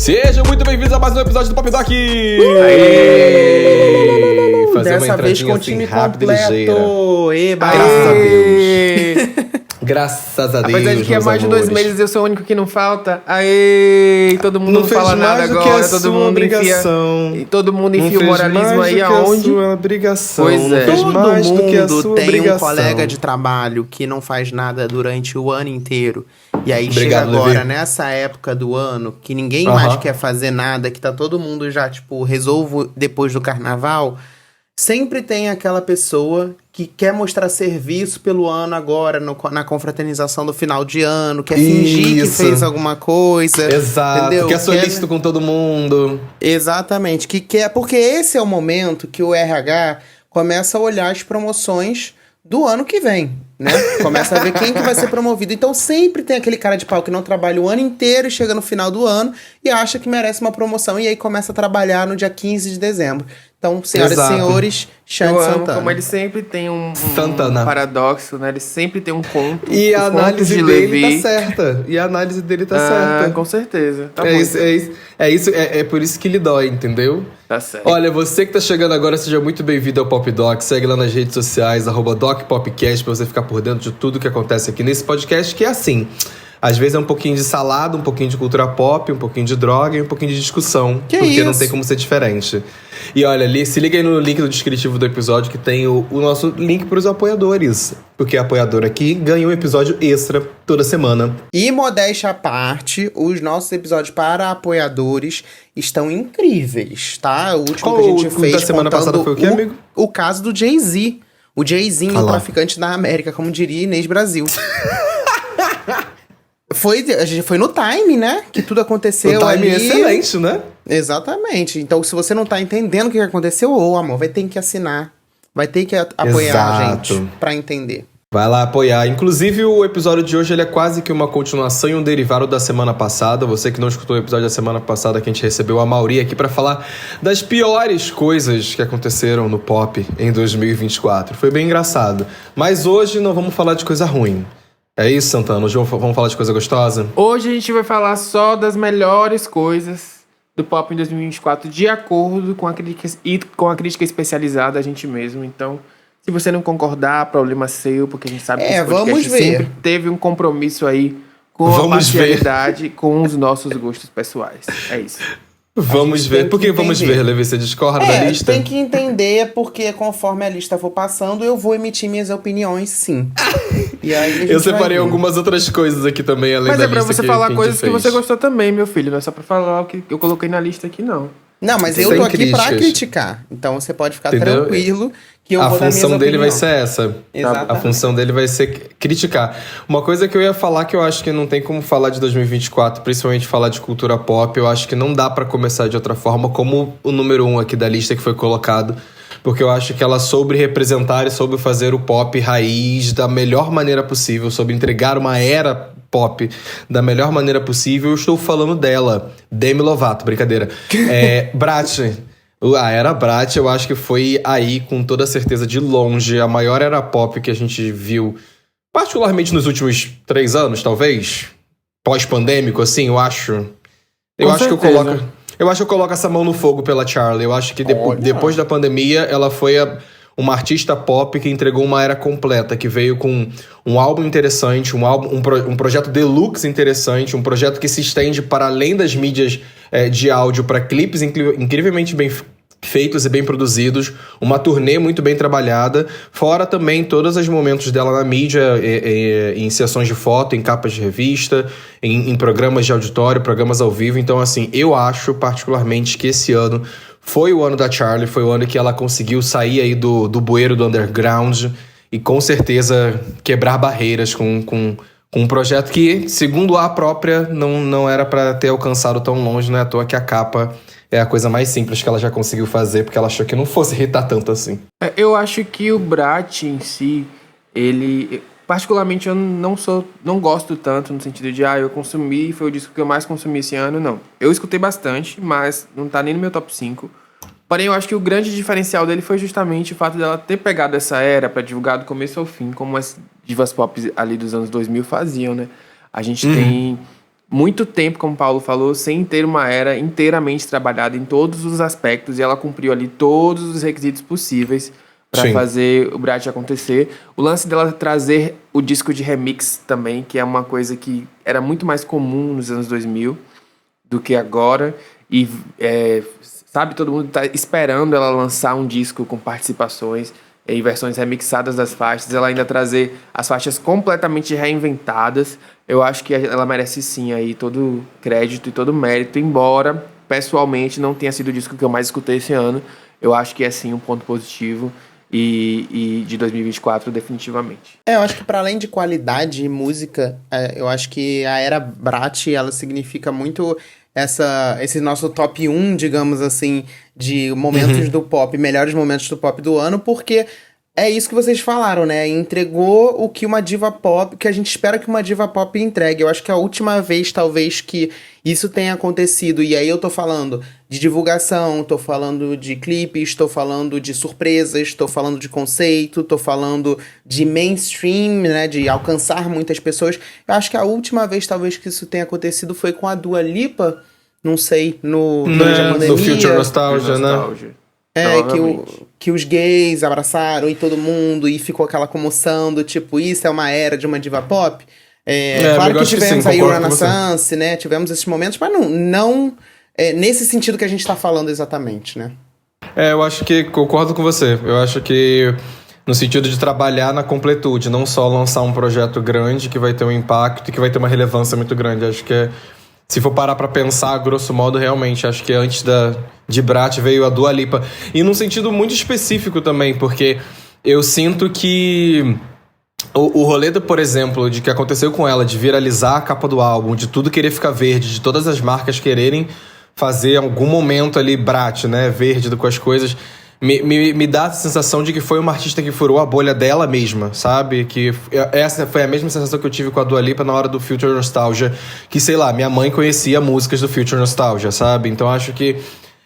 Sejam muito bem-vindos a mais um episódio do Pop Doc! Fazer dessa vez com o time assim, completo! Graças a Deus! Graças a Deus. Apesar de que há mais de 2 meses eu sou o único que não falta. Aê! Todo mundo não fala nada agora. Todo mundo enfia. Todo mundo enfia o moralismo aí aonde? Sua obrigação. Pois é. Todo mundo tem um colega de trabalho que não faz nada durante o ano inteiro. E aí chega agora, nessa época do ano, que ninguém mais quer fazer nada, que tá todo mundo já, tipo, resolvo depois do carnaval. Sempre tem aquela pessoa que quer mostrar serviço pelo ano agora, na confraternização do final de ano, quer fingir que fez alguma coisa. Exato, entendeu? Quer solícito com todo mundo. Exatamente, porque esse é o momento que o RH começa a olhar as promoções do ano que vem, né? Começa a ver quem que vai ser promovido. Então sempre tem aquele cara de pau que não trabalha o ano inteiro e chega no final do ano e acha que merece uma promoção e aí começa a trabalhar no dia 15 de dezembro. Então, senhoras e senhores, Xande Santana. Como ele sempre tem um paradoxo, né? Ele sempre tem um conto. E a análise dele tá certa. Com certeza. Tá é por isso que lhe dói, entendeu? Tá certo. Olha, você que tá chegando agora, seja muito bem-vindo ao Pop Doc. Segue lá nas redes sociais, @DocPopcast, pra você ficar por dentro de tudo que acontece aqui nesse podcast, que é assim... Às vezes é um pouquinho de salada, um pouquinho de cultura pop, um pouquinho de droga e um pouquinho de discussão. Porque não tem como ser diferente. E olha, se liga aí no link do descritivo do episódio que tem o nosso link para os apoiadores. Porque apoiador aqui ganha um episódio extra toda semana. E modéstia à parte, os nossos episódios para apoiadores estão incríveis, tá? O último que a gente fez da semana passada foi o quê, amigo? O caso do Jay-Z. O Jay-Zinho, o traficante da América, como diria Inês Brasil. A gente foi no time, né? Que tudo aconteceu ali. O time excelente, né? Exatamente. Então, se você não tá entendendo o que aconteceu, amor, vai ter que assinar. Vai ter que apoiar a gente pra entender. Vai lá apoiar. Inclusive, o episódio de hoje ele é quase que uma continuação e um derivado da semana passada. Você que não escutou o episódio da semana passada, que a gente recebeu a Mauri aqui pra falar das piores coisas que aconteceram no pop em 2024. Foi bem engraçado. Mas hoje não vamos falar de coisa ruim. É isso, Santana? Hoje vamos falar de coisa gostosa? Hoje a gente vai falar só das melhores coisas do pop em 2024, de acordo com a crítica especializada, a gente mesmo. Então, se você não concordar, problema seu, porque a gente sabe que esse podcast sempre teve um compromisso aí com a parcialidade, com os nossos gostos pessoais. É isso. Vamos ver. Por que vamos ver, Levi? Você discorda da lista? Tem que entender, porque conforme a lista for passando, eu vou emitir minhas opiniões, sim. E aí eu separei algumas outras coisas aqui também, além da lista. Mas é pra você falar coisas que você gostou também, meu filho. Não é só pra falar o que eu coloquei na lista aqui, não. Não, mas eu tô aqui pra criticar. Então você pode ficar tranquilo que eu vou dar minhas opiniões. A função dele vai ser essa. Exatamente. A função dele vai ser criticar. Uma coisa que eu ia falar que eu acho que não tem como falar de 2024, principalmente falar de cultura pop, eu acho que não dá pra começar de outra forma, como o número 1 aqui da lista que foi colocado, porque eu acho que ela soube representar e soube fazer o pop raiz da melhor maneira possível, soube entregar uma era pop da melhor maneira possível. Eu estou falando dela, Demi Lovato, brincadeira. Bratz, a era Bratz, eu acho que foi aí, com toda certeza, de longe, a maior era pop que a gente viu, particularmente nos últimos 3 anos, talvez, pós-pandêmico, assim, eu acho que eu coloco essa mão no fogo pela Charli. Eu acho que depois da pandemia, ela foi uma artista pop que entregou uma era completa, que veio com um álbum interessante, um projeto deluxe interessante, um projeto que se estende para além das mídias de áudio para clipes incrivelmente bem feitos e bem produzidos, uma turnê muito bem trabalhada, fora também todos os momentos dela na mídia, em sessões de foto, em capas de revista, em programas de auditório, programas ao vivo. Então, assim, eu acho particularmente que esse ano foi o ano da Charli, foi o ano que ela conseguiu sair aí do bueiro do underground e com certeza quebrar barreiras com um projeto que, segundo a própria, não era para ter alcançado tão longe. Não é à toa que a capa é a coisa mais simples que ela já conseguiu fazer, porque ela achou que não fosse irritar tanto assim. Eu acho que o Bratz em si, ele... Particularmente eu não gosto tanto no sentido de eu consumi, foi o disco que eu mais consumi esse ano, não. Eu escutei bastante, mas não tá nem no meu top 5. Porém, eu acho que o grande diferencial dele foi justamente o fato dela ter pegado essa era pra divulgar do começo ao fim, como as divas pop ali dos anos 2000 faziam, né? A gente tem muito tempo, como o Paulo falou, sem ter uma era inteiramente trabalhada em todos os aspectos, e ela cumpriu ali todos os requisitos possíveis para fazer o Brat acontecer. O lance dela trazer o disco de remix também, que é uma coisa que era muito mais comum nos anos 2000 do que agora. E, sabe, todo mundo tá esperando ela lançar um disco com participações em versões remixadas das faixas. Ela ainda trazer as faixas completamente reinventadas. Eu acho que ela merece sim aí todo crédito e todo mérito, embora, pessoalmente, não tenha sido o disco que eu mais escutei esse ano. Eu acho que é sim um ponto positivo. E de 2024, definitivamente. Eu acho que para além de qualidade e música, eu acho que a era Brat, ela significa muito esse nosso top 1, digamos assim, de momentos do pop, melhores momentos do pop do ano, porque é isso que vocês falaram, né? Entregou o que uma diva pop, que a gente espera que uma diva pop entregue. Eu acho que a última vez, talvez, que isso tenha acontecido, e aí eu tô falando de divulgação, tô falando de clipes, tô falando de surpresas, tô falando de conceito, tô falando de mainstream, né? De alcançar muitas pessoas. Eu acho que a última vez, talvez, que isso tenha acontecido foi com a Dua Lipa, não sei, durante a pandemia. No Future Nostalgia, né? Que os gays abraçaram e todo mundo, e ficou aquela comoção do tipo, isso é uma era de uma diva pop. Claro que tivemos aí o Renaissance, né? Tivemos esses momentos, mas não nesse sentido que a gente tá falando exatamente, né? Eu acho que concordo com você. Eu acho que no sentido de trabalhar na completude, não só lançar um projeto grande que vai ter um impacto e que vai ter uma relevância muito grande. Acho que se for parar pra pensar, grosso modo, realmente, acho que antes de Brat veio a Dua Lipa. E num sentido muito específico também, porque eu sinto que o rolê, por exemplo, de que aconteceu com ela, de viralizar a capa do álbum, de tudo querer ficar verde, de todas as marcas quererem fazer algum momento ali Brat, né, verde com as coisas, me dá a sensação de que foi uma artista que furou a bolha dela mesma, sabe? Que essa foi a mesma sensação que eu tive com a Dua Lipa na hora do Future Nostalgia, que, sei lá, minha mãe conhecia músicas do Future Nostalgia, sabe? Então acho que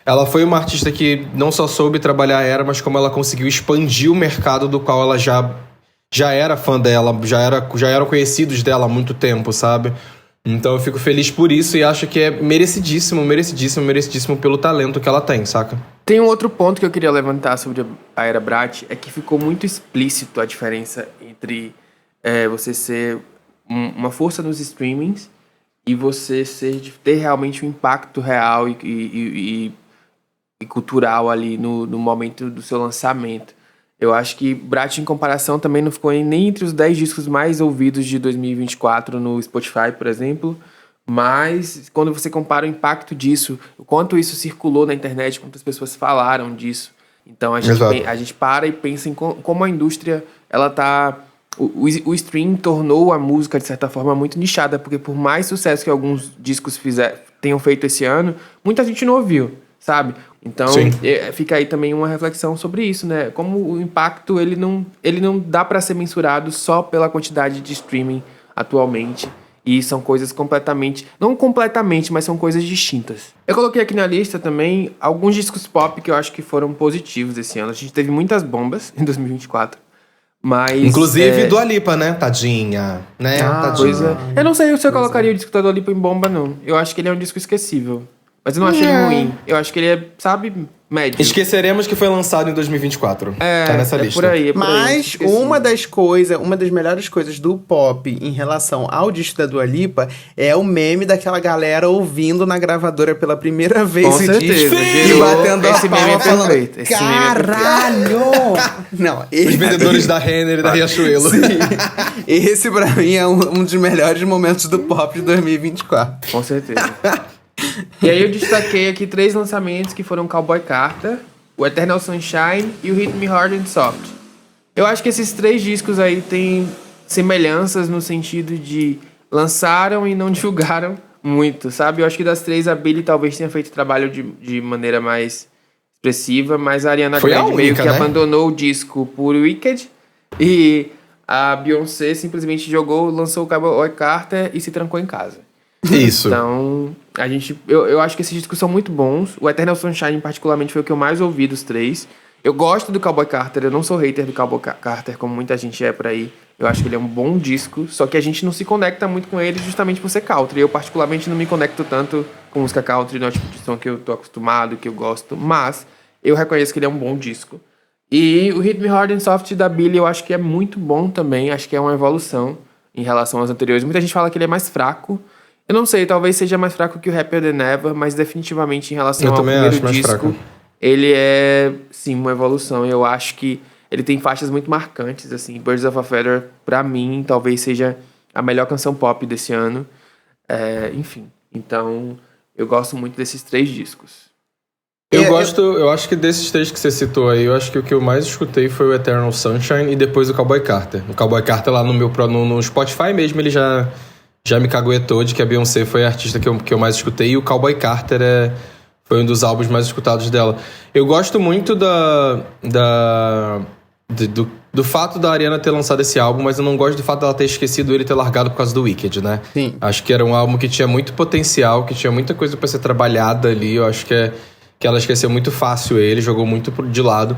ela foi uma artista que não só soube trabalhar a era, mas como ela conseguiu expandir o mercado do qual ela já era fã dela, já eram conhecidos dela há muito tempo, sabe? Então eu fico feliz por isso e acho que é merecidíssimo pelo talento que ela tem, saca? Tem um outro ponto que eu queria levantar sobre a era Brat, é que ficou muito explícito a diferença entre você ser uma força nos streamings e você ter realmente um impacto real e cultural ali no momento do seu lançamento. Eu acho que Brat, em comparação, também não ficou nem entre os 10 discos mais ouvidos de 2024 no Spotify, por exemplo. Mas, quando você compara o impacto disso, o quanto isso circulou na internet, quantas pessoas falaram disso. Então, a gente para e pensa em como a indústria, ela tá... O stream tornou a música, de certa forma, muito nichada. Porque por mais sucesso que alguns discos tenham feito esse ano, muita gente não ouviu, sabe? Então, fica aí também uma reflexão sobre isso, né? Como o impacto, ele não dá para ser mensurado só pela quantidade de streaming atualmente. E são coisas não completamente, mas são coisas distintas. Eu coloquei aqui na lista também alguns discos pop que eu acho que foram positivos esse ano. A gente teve muitas bombas em 2024. Mas, inclusive Dua Lipa, né? Tadinha. Né? Tadinha. Pois é. Eu não sei se eu colocaria o disco da Dua Lipa em bomba, não. Eu acho que ele é um disco esquecível. Mas eu não achei ele ruim. Eu acho que ele é, sabe, médio. Esqueceremos que foi lançado em 2024. Tá nessa lista. Por aí, Mas uma das melhores coisas do pop em relação ao disco da Dua Lipa é o meme daquela galera ouvindo na gravadora pela primeira vez o disco. E batendo esse a palma meme é falando, perfeito. Caralho! Não, os vendedores da Renner e da Riachuelo. Sim. Esse pra mim é um dos melhores momentos do pop de 2024. Com certeza. E aí eu destaquei aqui 3 lançamentos que foram Cowboy Carter, o Eternal Sunshine e o Hit Me Hard and Soft. Eu acho que esses 3 discos aí têm semelhanças no sentido de lançaram e não divulgaram muito, sabe? Eu acho que das 3 a Billie talvez tenha feito trabalho de maneira mais expressiva, mas a Ariana Grande meio que abandonou o disco por Wicked e a Beyoncé simplesmente lançou o Cowboy Carter e se trancou em casa. Isso. Então, eu acho que esses discos são muito bons. O Eternal Sunshine, particularmente, foi o que eu mais ouvi dos 3. Eu gosto do Cowboy Carter, eu não sou hater do Cowboy Carter, como muita gente é por aí. Eu acho que ele é um bom disco, só que a gente não se conecta muito com ele justamente por ser country. Eu, particularmente, não me conecto tanto com música country, não é o tipo de som que eu tô acostumado, que eu gosto. Mas eu reconheço que ele é um bom disco. E o Hit Me Hard and Soft da Billie eu acho que é muito bom também. Acho que é uma evolução em relação aos anteriores. Muita gente fala que ele é mais fraco. Eu não sei, talvez seja mais fraco que o Happier Than Ever, mas definitivamente em relação ao primeiro disco, ele é, sim, uma evolução. Eu acho que ele tem faixas muito marcantes, assim. Birds of a Feather, pra mim, talvez seja a melhor canção pop desse ano. Enfim, então eu gosto muito desses 3 discos. Eu acho que desses 3 que você citou aí, eu acho que o que eu mais escutei foi o Eternal Sunshine e depois o Cowboy Carter. O Cowboy Carter lá no Spotify mesmo, ele já me caguetou de que a Beyoncé foi a artista que eu mais escutei, e o Cowboy Carter foi um dos álbuns mais escutados dela. Eu gosto muito do fato da Ariana ter lançado esse álbum, mas eu não gosto do fato dela ter esquecido ele e ter largado por causa do Wicked, né? Sim. Acho que era um álbum que tinha muito potencial, que tinha muita coisa pra ser trabalhada ali. Eu acho que ela esqueceu muito fácil ele, jogou muito de lado.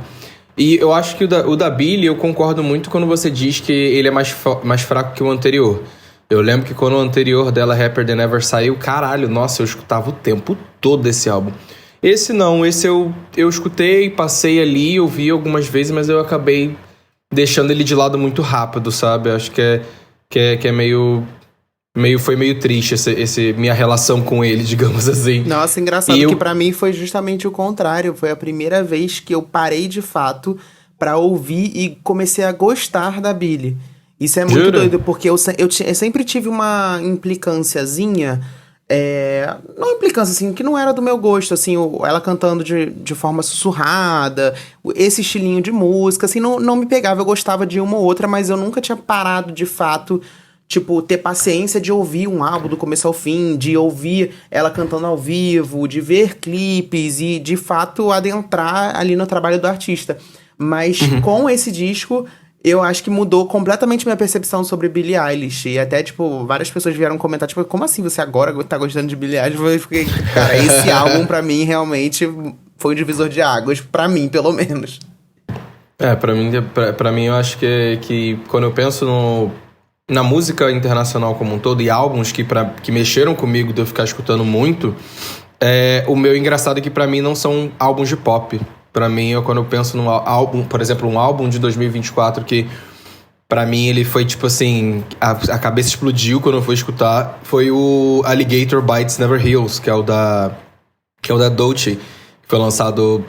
E eu acho que o da Billie, eu concordo muito quando você diz que ele é mais fraco que o anterior. Eu lembro que quando o anterior dela, Happier Than Ever, saiu, caralho, nossa, eu escutava o tempo todo esse álbum. Esse não, esse eu escutei, passei ali, ouvi algumas vezes, mas eu acabei deixando ele de lado muito rápido, sabe? Acho que é foi meio triste esse minha relação com ele, digamos assim. Nossa, engraçado que pra mim foi justamente o contrário. Foi a primeira vez que eu parei de fato pra ouvir e comecei a gostar da Billie. Isso é muito doido, porque eu sempre tive uma implicânciazinha, não implicância, assim, que não era do meu gosto, assim, ela cantando de forma sussurrada, esse estilinho de música, assim, não me pegava. Eu gostava de uma ou outra, mas eu nunca tinha parado, de fato, tipo, ter paciência de ouvir um álbum do começo ao fim, de ouvir ela cantando ao vivo, de ver clipes e, de fato, adentrar ali no trabalho do artista. Mas com esse disco, eu acho que mudou completamente minha percepção sobre Billie Eilish. E até, tipo, várias pessoas vieram comentar, tipo, como assim você agora tá gostando de Billie Eilish? Eu fiquei, cara, esse álbum pra mim realmente foi um divisor de águas, pra mim, pelo menos. Pra mim eu acho que quando eu penso na música internacional como um todo, e álbuns que mexeram comigo de eu ficar escutando muito, o meu engraçado é que pra mim não são álbuns de pop. Pra mim, quando eu penso num álbum, por exemplo, um álbum de 2024 que pra mim ele foi tipo assim, a cabeça explodiu quando eu fui escutar, foi o Alligator Bites Never Heals, que é o da Dolce, que foi lançado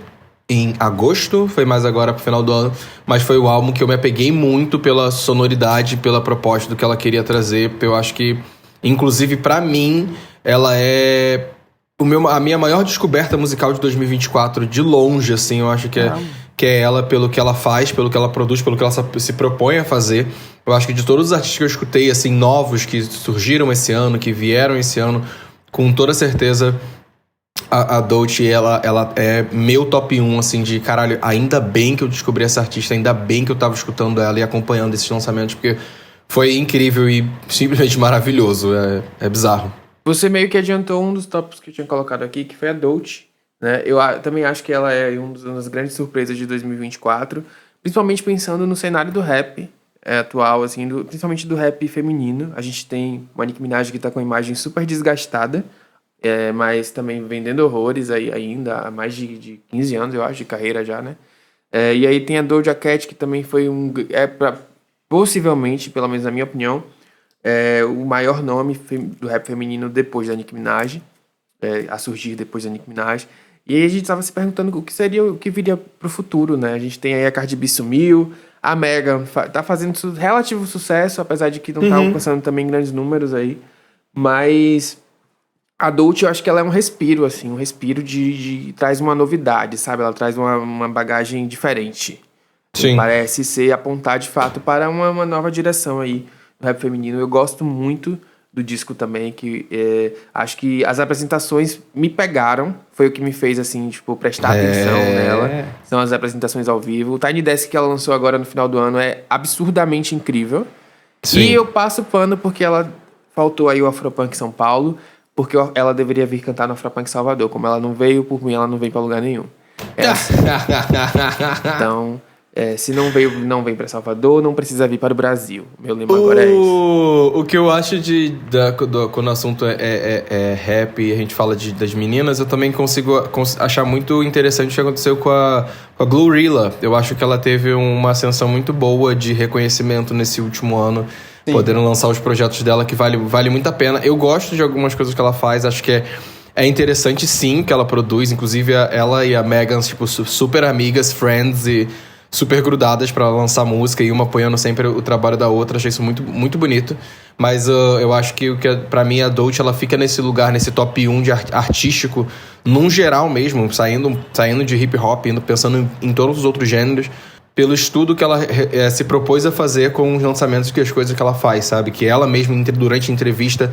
em agosto, foi mais agora pro final do ano, mas foi o álbum que eu me apeguei muito pela sonoridade, pela proposta do que ela queria trazer. Eu acho que, inclusive pra mim, ela é a minha maior descoberta musical de 2024, de longe, assim. Eu acho que é ela, pelo que ela faz, pelo que ela produz, pelo que ela se propõe a fazer. Eu acho que de todos os artistas que eu escutei, assim, novos, que surgiram esse ano, que vieram esse ano, com toda certeza a Dolce, ela é meu top 1, assim, de caralho, ainda bem que eu descobri essa artista, ainda bem que eu tava escutando ela e acompanhando esses lançamentos, porque foi incrível e simplesmente maravilhoso. É bizarro. Você meio que adiantou um dos tópicos que eu tinha colocado aqui, que foi a Dolce, né? Eu também acho que ela é uma das grandes surpresas de 2024, principalmente pensando no cenário do rap atual, assim, principalmente do rap feminino. A gente tem uma Nicki Minaj que tá com a imagem super desgastada, mas também vendendo horrores aí ainda, há mais de 15 anos, eu acho, de carreira já, né? E aí tem a Doja Cat, que também foi possivelmente, pelo menos na minha opinião, o maior nome do rap feminino depois da Nicki Minaj, a surgir depois da Nicki Minaj. E aí a gente estava se perguntando o que viria pro futuro, né? A gente tem aí a Cardi B sumiu, a Megan tá fazendo relativo sucesso, apesar de que não tá alcançando também grandes números aí. Mas a Dolce, eu acho que ela é um respiro, assim, traz uma novidade, sabe? Ela traz uma bagagem diferente. Sim. Parece ser apontar, de fato, para uma nova direção aí no rap feminino. Eu gosto muito do disco também, que acho que as apresentações me pegaram, foi o que me fez, assim, tipo, prestar atenção nela. São as apresentações ao vivo. O Tiny Desk que ela lançou agora no final do ano é absurdamente incrível. Sim. E eu passo pano porque ela faltou aí o Afropunk São Paulo, porque ela deveria vir cantar no Afropunk Salvador. Como ela não veio, por mim, ela não vem pra lugar nenhum. Então, se não vem pra Salvador, não precisa vir para o Brasil. Meu lema agora é esse. O que eu acho quando o assunto é rap e a gente fala das meninas, eu também consigo achar muito interessante o que aconteceu com a Glorilla. Eu acho que ela teve uma ascensão muito boa de reconhecimento nesse último ano. Sim. Podendo lançar os projetos dela, que vale muito a pena. Eu gosto de algumas coisas que ela faz, acho que é interessante sim que ela produz. Inclusive ela e a Megan, tipo, super amigas, friends e super grudadas pra lançar música e uma apoiando sempre o trabalho da outra. Achei isso muito, muito bonito. Mas eu acho que pra mim a Dolce, ela fica nesse lugar, nesse top 1 de artístico, num geral mesmo, saindo de hip hop, pensando em todos os outros gêneros, pelo estudo que ela se propôs a fazer com os lançamentos e as coisas que ela faz, sabe? Que ela mesma, durante a entrevista,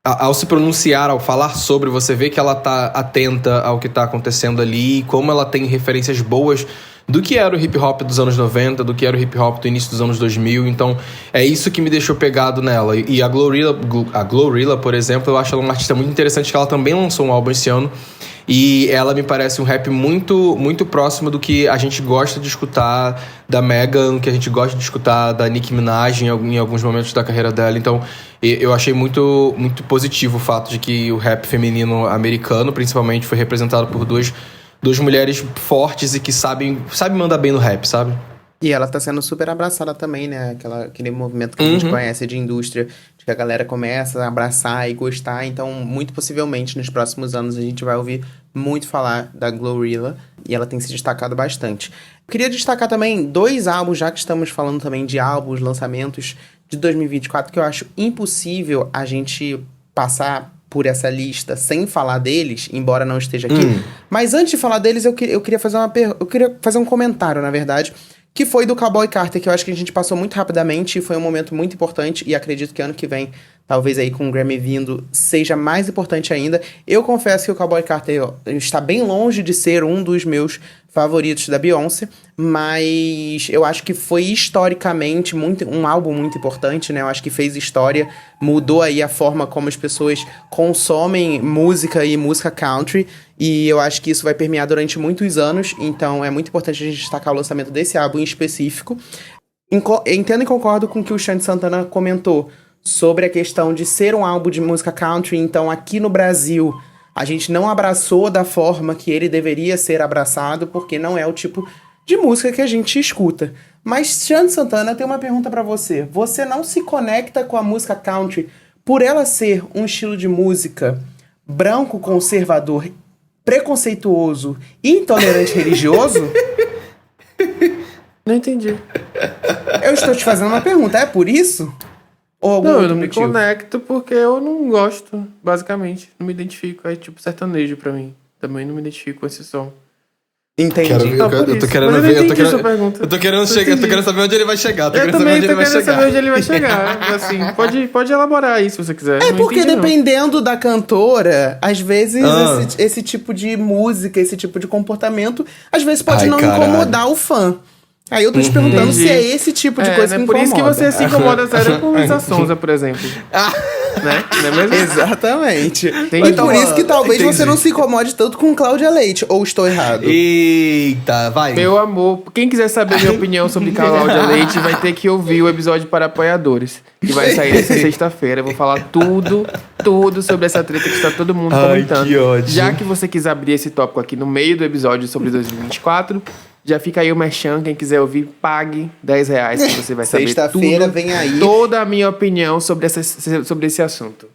ao se pronunciar, ao falar sobre, você vê que ela tá atenta ao que tá acontecendo ali e como ela tem referências boas do que era o hip hop dos anos 90, do que era o hip hop do início dos anos 2000. Então, é isso que me deixou pegado nela. E a Glorilla, por exemplo, eu acho ela uma artista muito interessante, que ela também lançou um álbum esse ano. E ela me parece um rap muito, muito próximo do que a gente gosta de escutar da Megan, que a gente gosta de escutar da Nicki Minaj em alguns momentos da carreira dela. Então, eu achei muito, muito positivo o fato de que o rap feminino americano, principalmente, foi representado por duas mulheres fortes e que sabem mandar bem no rap, sabe? E ela tá sendo super abraçada também, né? Aquele movimento que a gente conhece de indústria, de que a galera começa a abraçar e gostar. Então, muito possivelmente, nos próximos anos, a gente vai ouvir muito falar da Glorilla. E ela tem se destacado bastante. Eu queria destacar também 2 álbuns, já que estamos falando também de álbuns, lançamentos de 2024, que eu acho impossível a gente passar por essa lista sem falar deles, embora não esteja aqui. Mas antes de falar deles, eu queria fazer um comentário, na verdade, que foi do Cowboy Carter, que eu acho que a gente passou muito rapidamente e foi um momento muito importante, e acredito que ano que vem, talvez aí com o Grammy vindo, seja mais importante ainda. Eu confesso que o Cowboy Carter está bem longe de ser um dos meus favoritos da Beyoncé, mas eu acho que foi historicamente um álbum muito importante, né? Eu acho que fez história, mudou aí a forma como as pessoas consomem música e música country, e eu acho que isso vai permear durante muitos anos, então é muito importante a gente destacar o lançamento desse álbum em específico. Entendo e concordo com o que o Xande Santana comentou sobre a questão de ser um álbum de música country, então aqui no Brasil a gente não abraçou da forma que ele deveria ser abraçado, porque não é o tipo de música que a gente escuta. Mas, Xande Santana, tem uma pergunta pra você. Você não se conecta com a música country por ela ser um estilo de música branco, conservador, preconceituoso e intolerante religioso? Não entendi. Eu estou te fazendo uma pergunta. É por isso? Ou algum não, eu não motivo? me conecto porque eu não gosto, basicamente. Não me identifico. É tipo sertanejo pra mim. Também não me identifico com esse som. Entendi. Eu tô querendo ver. Eu tô querendo saber onde ele vai chegar. Eu também tô querendo saber onde ele vai chegar. Assim, pode elaborar aí se você quiser. É porque dependendo da cantora, às vezes esse tipo de música, esse tipo de comportamento, às vezes pode não incomodar o fã. Aí eu tô te perguntando se é esse tipo de coisa que por incomoda. isso que você se incomoda sério com Luísa Sonza, por exemplo. Né? Não é mesmo? Exatamente. Entendi. E por isso que talvez você não se incomode tanto com Cláudia Leite. Ou estou errado? Eita, vai. Meu amor, quem quiser saber minha opinião sobre Cláudia Leite vai ter que ouvir o episódio para apoiadores, que vai sair essa sexta-feira. Eu vou falar tudo sobre essa treta que está todo mundo comentando. Que ódio. Já que você quis abrir esse tópico aqui no meio do episódio sobre 2024... Já fica aí o merchan, quem quiser ouvir, pague R$10 que você vai saber Sexta-feira vem aí toda a minha opinião sobre esse assunto.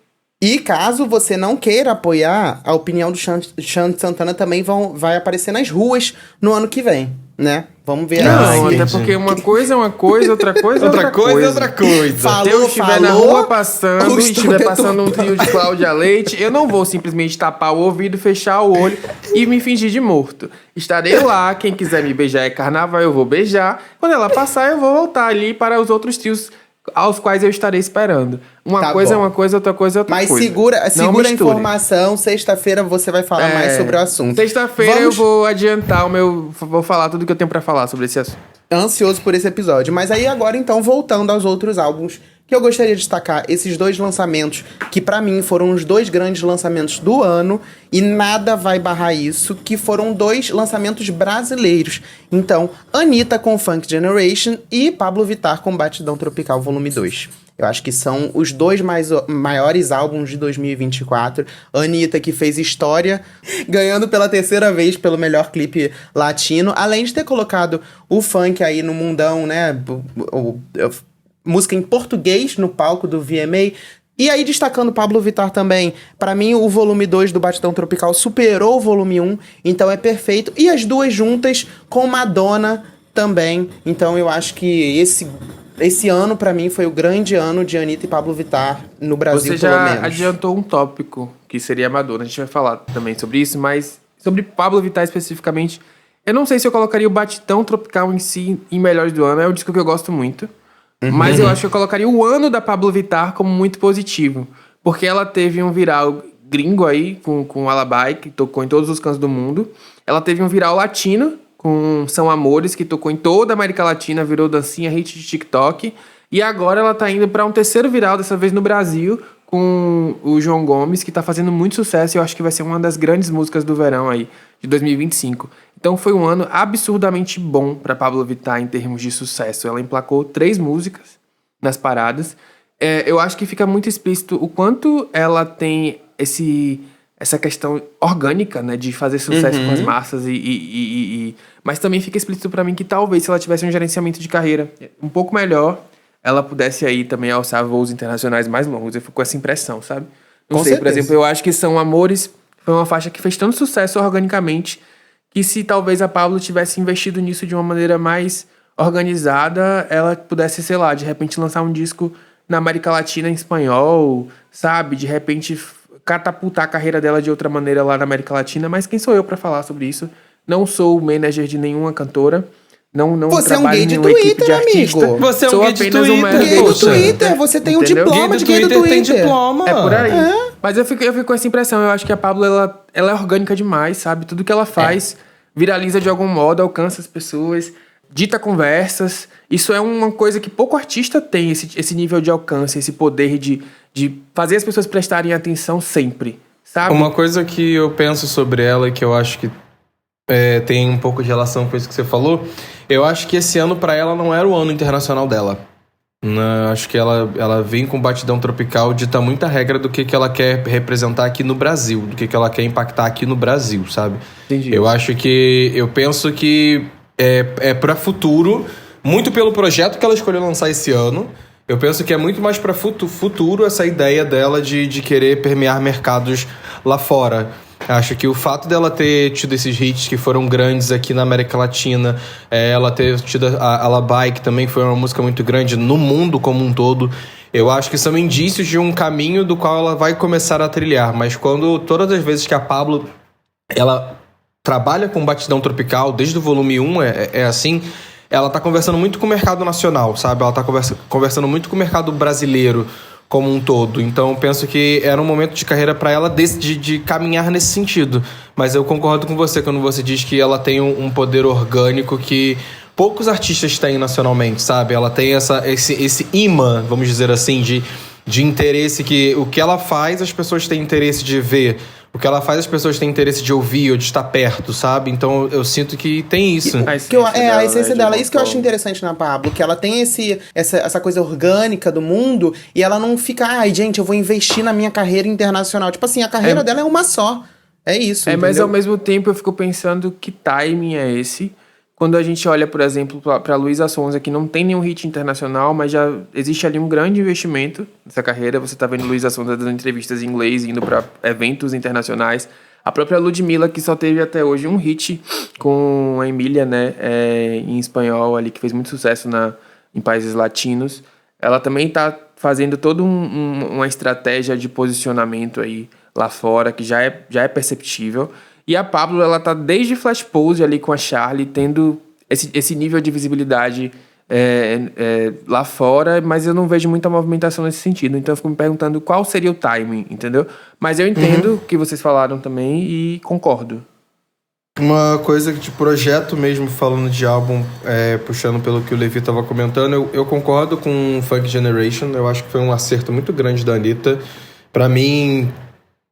E caso você não queira apoiar, a opinião do Xande Santana também vai aparecer nas ruas no ano que vem, né? Vamos ver. Não, até porque uma coisa é uma coisa, outra coisa é outra coisa. Falou, Se eu estiver na rua passando e estiver passando um trio de Cláudia Leite, eu não vou simplesmente tapar o ouvido, fechar o olho e me fingir de morto. Estarei lá, quem quiser me beijar é carnaval, eu vou beijar. Quando ela passar, eu vou voltar ali para os outros trios aos quais eu estarei esperando. Uma coisa é uma coisa, outra coisa é outra coisa. Mas segura a informação, sexta-feira você vai falar mais sobre o assunto. Sexta-feira eu vou adiantar vou falar tudo que eu tenho pra falar sobre esse assunto. Ansioso por esse episódio. Mas aí agora, então, voltando aos outros álbuns que eu gostaria de destacar esses 2 lançamentos, que pra mim foram os 2 grandes lançamentos do ano, e nada vai barrar isso, que foram 2 lançamentos brasileiros. Então, Anitta com Funk Generation e Pablo Vittar com Batidão Tropical Volume 2. Eu acho que são os 2 maiores álbuns de 2024. Anitta, que fez história, ganhando pela 3ª vez pelo melhor clipe latino, além de ter colocado o funk aí no mundão, né? Música em português no palco do VMA. E aí, destacando Pablo Vittar também, pra mim o volume 2 do Batidão Tropical superou o volume 1, então é perfeito. E as 2 juntas com Madonna também. Então eu acho que esse ano, pra mim, foi o grande ano de Anitta e Pablo Vittar no Brasil, pelo menos. Você já adiantou um tópico, que seria a Madonna. A gente vai falar também sobre isso, mas sobre Pablo Vittar especificamente, eu não sei se eu colocaria o Batidão Tropical em si em melhores do ano. É um disco que eu gosto muito. Mas eu acho que eu colocaria o ano da Pablo Vittar como muito positivo. Porque ela teve um viral gringo aí, com o Alibi, que tocou em todos os cantos do mundo. Ela teve um viral latino, com São Amores, que tocou em toda a América Latina, virou dancinha, hit de TikTok. E agora ela tá indo pra um 3º viral, dessa vez no Brasil, com o João Gomes, que tá fazendo muito sucesso. E eu acho que vai ser uma das grandes músicas do verão aí, de 2025. Então foi um ano absurdamente bom pra Pablo Vittar em termos de sucesso. Ela emplacou 3 músicas nas paradas. Eu acho que fica muito explícito o quanto ela tem essa questão orgânica, né, de fazer sucesso com as massas mas também fica explícito pra mim que talvez se ela tivesse um gerenciamento de carreira um pouco melhor, ela pudesse aí também alçar voos internacionais mais longos. Eu fico com essa impressão, sabe? Não sei, por exemplo, eu acho que São Amores foi uma faixa que fez tanto sucesso organicamente que se talvez a Pablo tivesse investido nisso de uma maneira mais organizada, ela pudesse, sei lá, de repente lançar um disco na América Latina em espanhol, sabe? De repente catapultar a carreira dela de outra maneira lá na América Latina. Mas quem sou eu pra falar sobre isso? Não sou o manager de nenhuma cantora. Não você é um trabalho gay em de nenhuma equipe de Twitter, artista. amigo. Você é um Sou gay de apenas Twitter. manager. Gay do Poxa. Twitter, você tem um Entendeu? diploma de gay do Twitter. Tem diploma. É por aí. É. Mas eu fico com essa impressão. Eu acho que a Pablo, ela é orgânica demais, sabe? Tudo que ela faz viraliza de algum modo, alcança as pessoas, dita conversas. Isso é uma coisa que pouco artista tem, esse nível de alcance, esse poder de fazer as pessoas prestarem atenção sempre, sabe? Uma coisa que eu penso sobre ela, que eu acho que tem um pouco de relação com isso que você falou, eu acho que esse ano pra ela não era o ano internacional dela. Acho que ela vem com Batidão Tropical, dita muita regra do que ela quer representar aqui no Brasil, do que ela quer impactar aqui no Brasil, sabe? Entendi. Eu penso que é pra futuro, muito pelo projeto que ela escolheu lançar esse ano. Eu penso que é muito mais pra futuro essa ideia dela de querer permear mercados lá fora. Acho que o fato dela ter tido esses hits que foram grandes aqui na América Latina, ela ter tido a Alibi, que também foi uma música muito grande no mundo como um todo, eu acho que são indícios de um caminho do qual ela vai começar a trilhar. Mas todas as vezes que a Pablo ela trabalha com Batidão Tropical, desde o volume 1 assim, ela tá conversando muito com o mercado nacional, sabe? Ela tá conversando muito com o mercado brasileiro como um todo. Então eu penso que era um momento de carreira para ela de caminhar nesse sentido. Mas eu concordo com você quando você diz que ela tem um poder orgânico que poucos artistas têm nacionalmente, sabe? Ela tem esse imã, vamos dizer assim, de interesse, que o que ela faz as pessoas têm interesse de ver. O que ela faz as pessoas têm interesse de ouvir ou de estar perto, sabe? Então eu sinto que tem isso. A essência dela. Isso que eu acho interessante na Pablo, que ela tem essa coisa orgânica do mundo e ela não fica, ai, gente, eu vou investir na minha carreira internacional. Tipo assim, a carreira dela é uma só. É isso, entendeu? Mas ao mesmo tempo eu fico pensando que timing é esse. Quando a gente olha, por exemplo, para Luísa Sonza, que não tem nenhum hit internacional, mas já existe ali um grande investimento nessa carreira. Você tá vendo Luísa Sonza dando entrevistas em inglês, indo para eventos internacionais. A própria Ludmilla, que só teve até hoje um hit com a Emília, né, em espanhol ali, que fez muito sucesso em países latinos. Ela também tá fazendo toda uma estratégia de posicionamento aí lá fora, que já é perceptível. E a Pablo, ela tá desde Flash Pose ali com a Charli, tendo esse nível de visibilidade lá fora, mas eu não vejo muita movimentação nesse sentido. Então eu fico me perguntando qual seria o timing, entendeu? Mas eu entendo o que vocês falaram também e concordo. Uma coisa de projeto mesmo, falando de álbum, puxando pelo que o Levi tava comentando, eu concordo com Funk Generation. Eu acho que foi um acerto muito grande da Anitta. Pra mim,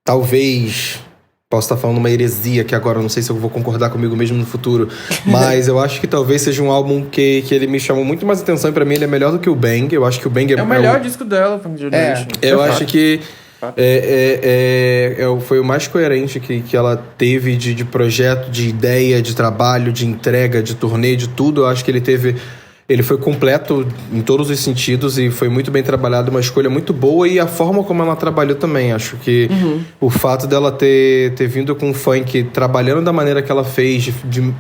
talvez... Posso estar falando uma heresia que agora eu não sei se eu vou concordar comigo mesmo no futuro. Mas eu acho que talvez seja um álbum que ele me chamou muito mais atenção. E pra mim ele é melhor do que o Bang. Eu acho que o Bang é o melhor disco dela, Funk Generation. Eu acho que foi o mais coerente que ela teve de projeto, de ideia, de trabalho, de entrega, de turnê, de tudo. Eu acho que ele foi completo em todos os sentidos e foi muito bem trabalhado, uma escolha muito boa, e a forma como ela trabalhou também. Acho que o fato dela ter vindo com o funk, trabalhando da maneira que ela fez, de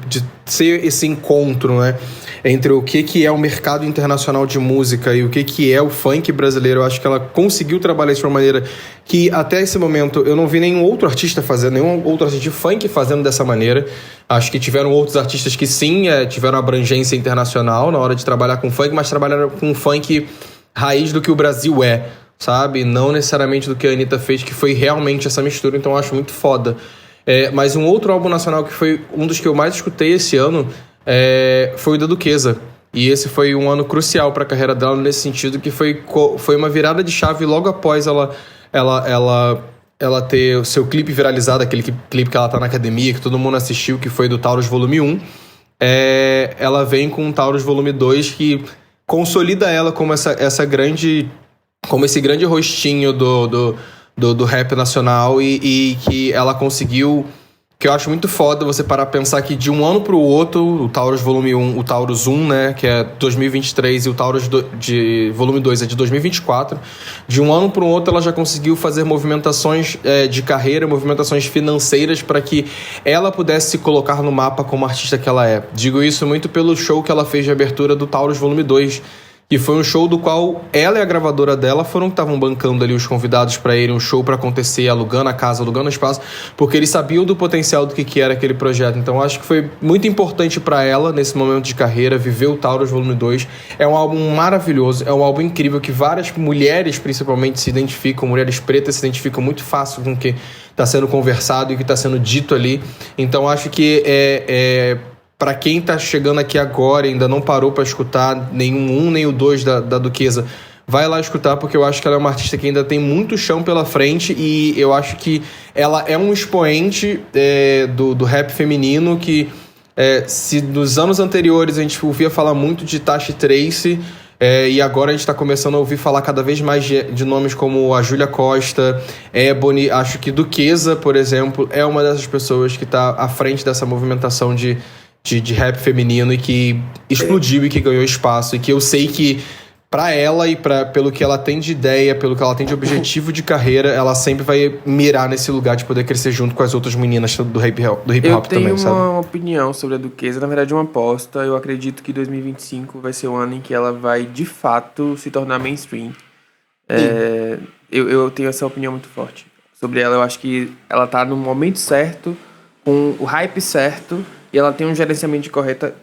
ser esse encontro, né, entre o que é o mercado internacional de música e o que é o funk brasileiro. Eu acho que ela conseguiu trabalhar isso de uma maneira que até esse momento eu não vi nenhum outro artista fazendo, nenhum outro artista de funk fazendo dessa maneira. Acho que tiveram outros artistas que sim, tiveram abrangência internacional na hora de trabalhar com funk, mas trabalharam com funk raiz do que o Brasil sabe? Não necessariamente do que a Anitta fez, que foi realmente essa mistura, então eu acho muito foda. Mas um outro álbum nacional que foi um dos que eu mais escutei esse ano foi o da Duquesa. E esse foi um ano crucial para a carreira dela nesse sentido, que foi uma virada de chave logo após ela ter o seu clipe viralizado, aquele clipe que ela tá na academia, que todo mundo assistiu, que foi do Taurus Volume 1. Ela vem com o Taurus Volume 2, que consolida ela como esse grande rostinho do rap nacional, e que ela conseguiu... Que eu acho muito foda você parar a pensar que de um ano pro outro, o Taurus Volume 1, o Taurus 1, né, que é 2023, e o Taurus de Volume 2 é de 2024, de um ano pro outro ela já conseguiu fazer movimentações de carreira, movimentações financeiras para que ela pudesse se colocar no mapa como artista que ela é. Digo isso muito pelo show que ela fez de abertura do Taurus Volume 2, que foi um show do qual ela e a gravadora dela foram que estavam bancando ali os convidados para irem, um show para acontecer, alugando a casa, alugando o espaço, porque eles sabiam do potencial do que era aquele projeto. Então acho que foi muito importante para ela, nesse momento de carreira, viver o Taurus Volume 2. É um álbum maravilhoso, é um álbum incrível, que várias mulheres principalmente se identificam, mulheres pretas se identificam muito fácil com o que está sendo conversado e o que está sendo dito ali. Então acho que para quem tá chegando aqui agora e ainda não parou para escutar nenhum nem o 2 da Duquesa, vai lá escutar, porque eu acho que ela é uma artista que ainda tem muito chão pela frente, e eu acho que ela é um expoente do rap feminino que, se nos anos anteriores a gente ouvia falar muito de Tati Tracy, e agora a gente está começando a ouvir falar cada vez mais de nomes como a Júlia Costa, Ebony. Acho que Duquesa, por exemplo, é uma dessas pessoas que está à frente dessa movimentação de rap feminino, e que explodiu e que ganhou espaço, e que eu sei que pra ela e pelo que ela tem de ideia, pelo que ela tem de objetivo de carreira, ela sempre vai mirar nesse lugar de poder crescer junto com as outras meninas do hip hop também, sabe? Eu tenho uma opinião sobre a Duquesa, na verdade uma aposta. Eu acredito que 2025 vai ser o ano em que ela vai de fato se tornar mainstream. Eu tenho essa opinião muito forte sobre ela. Eu acho que ela tá no momento certo, com o hype certo, e ela tem um gerenciamento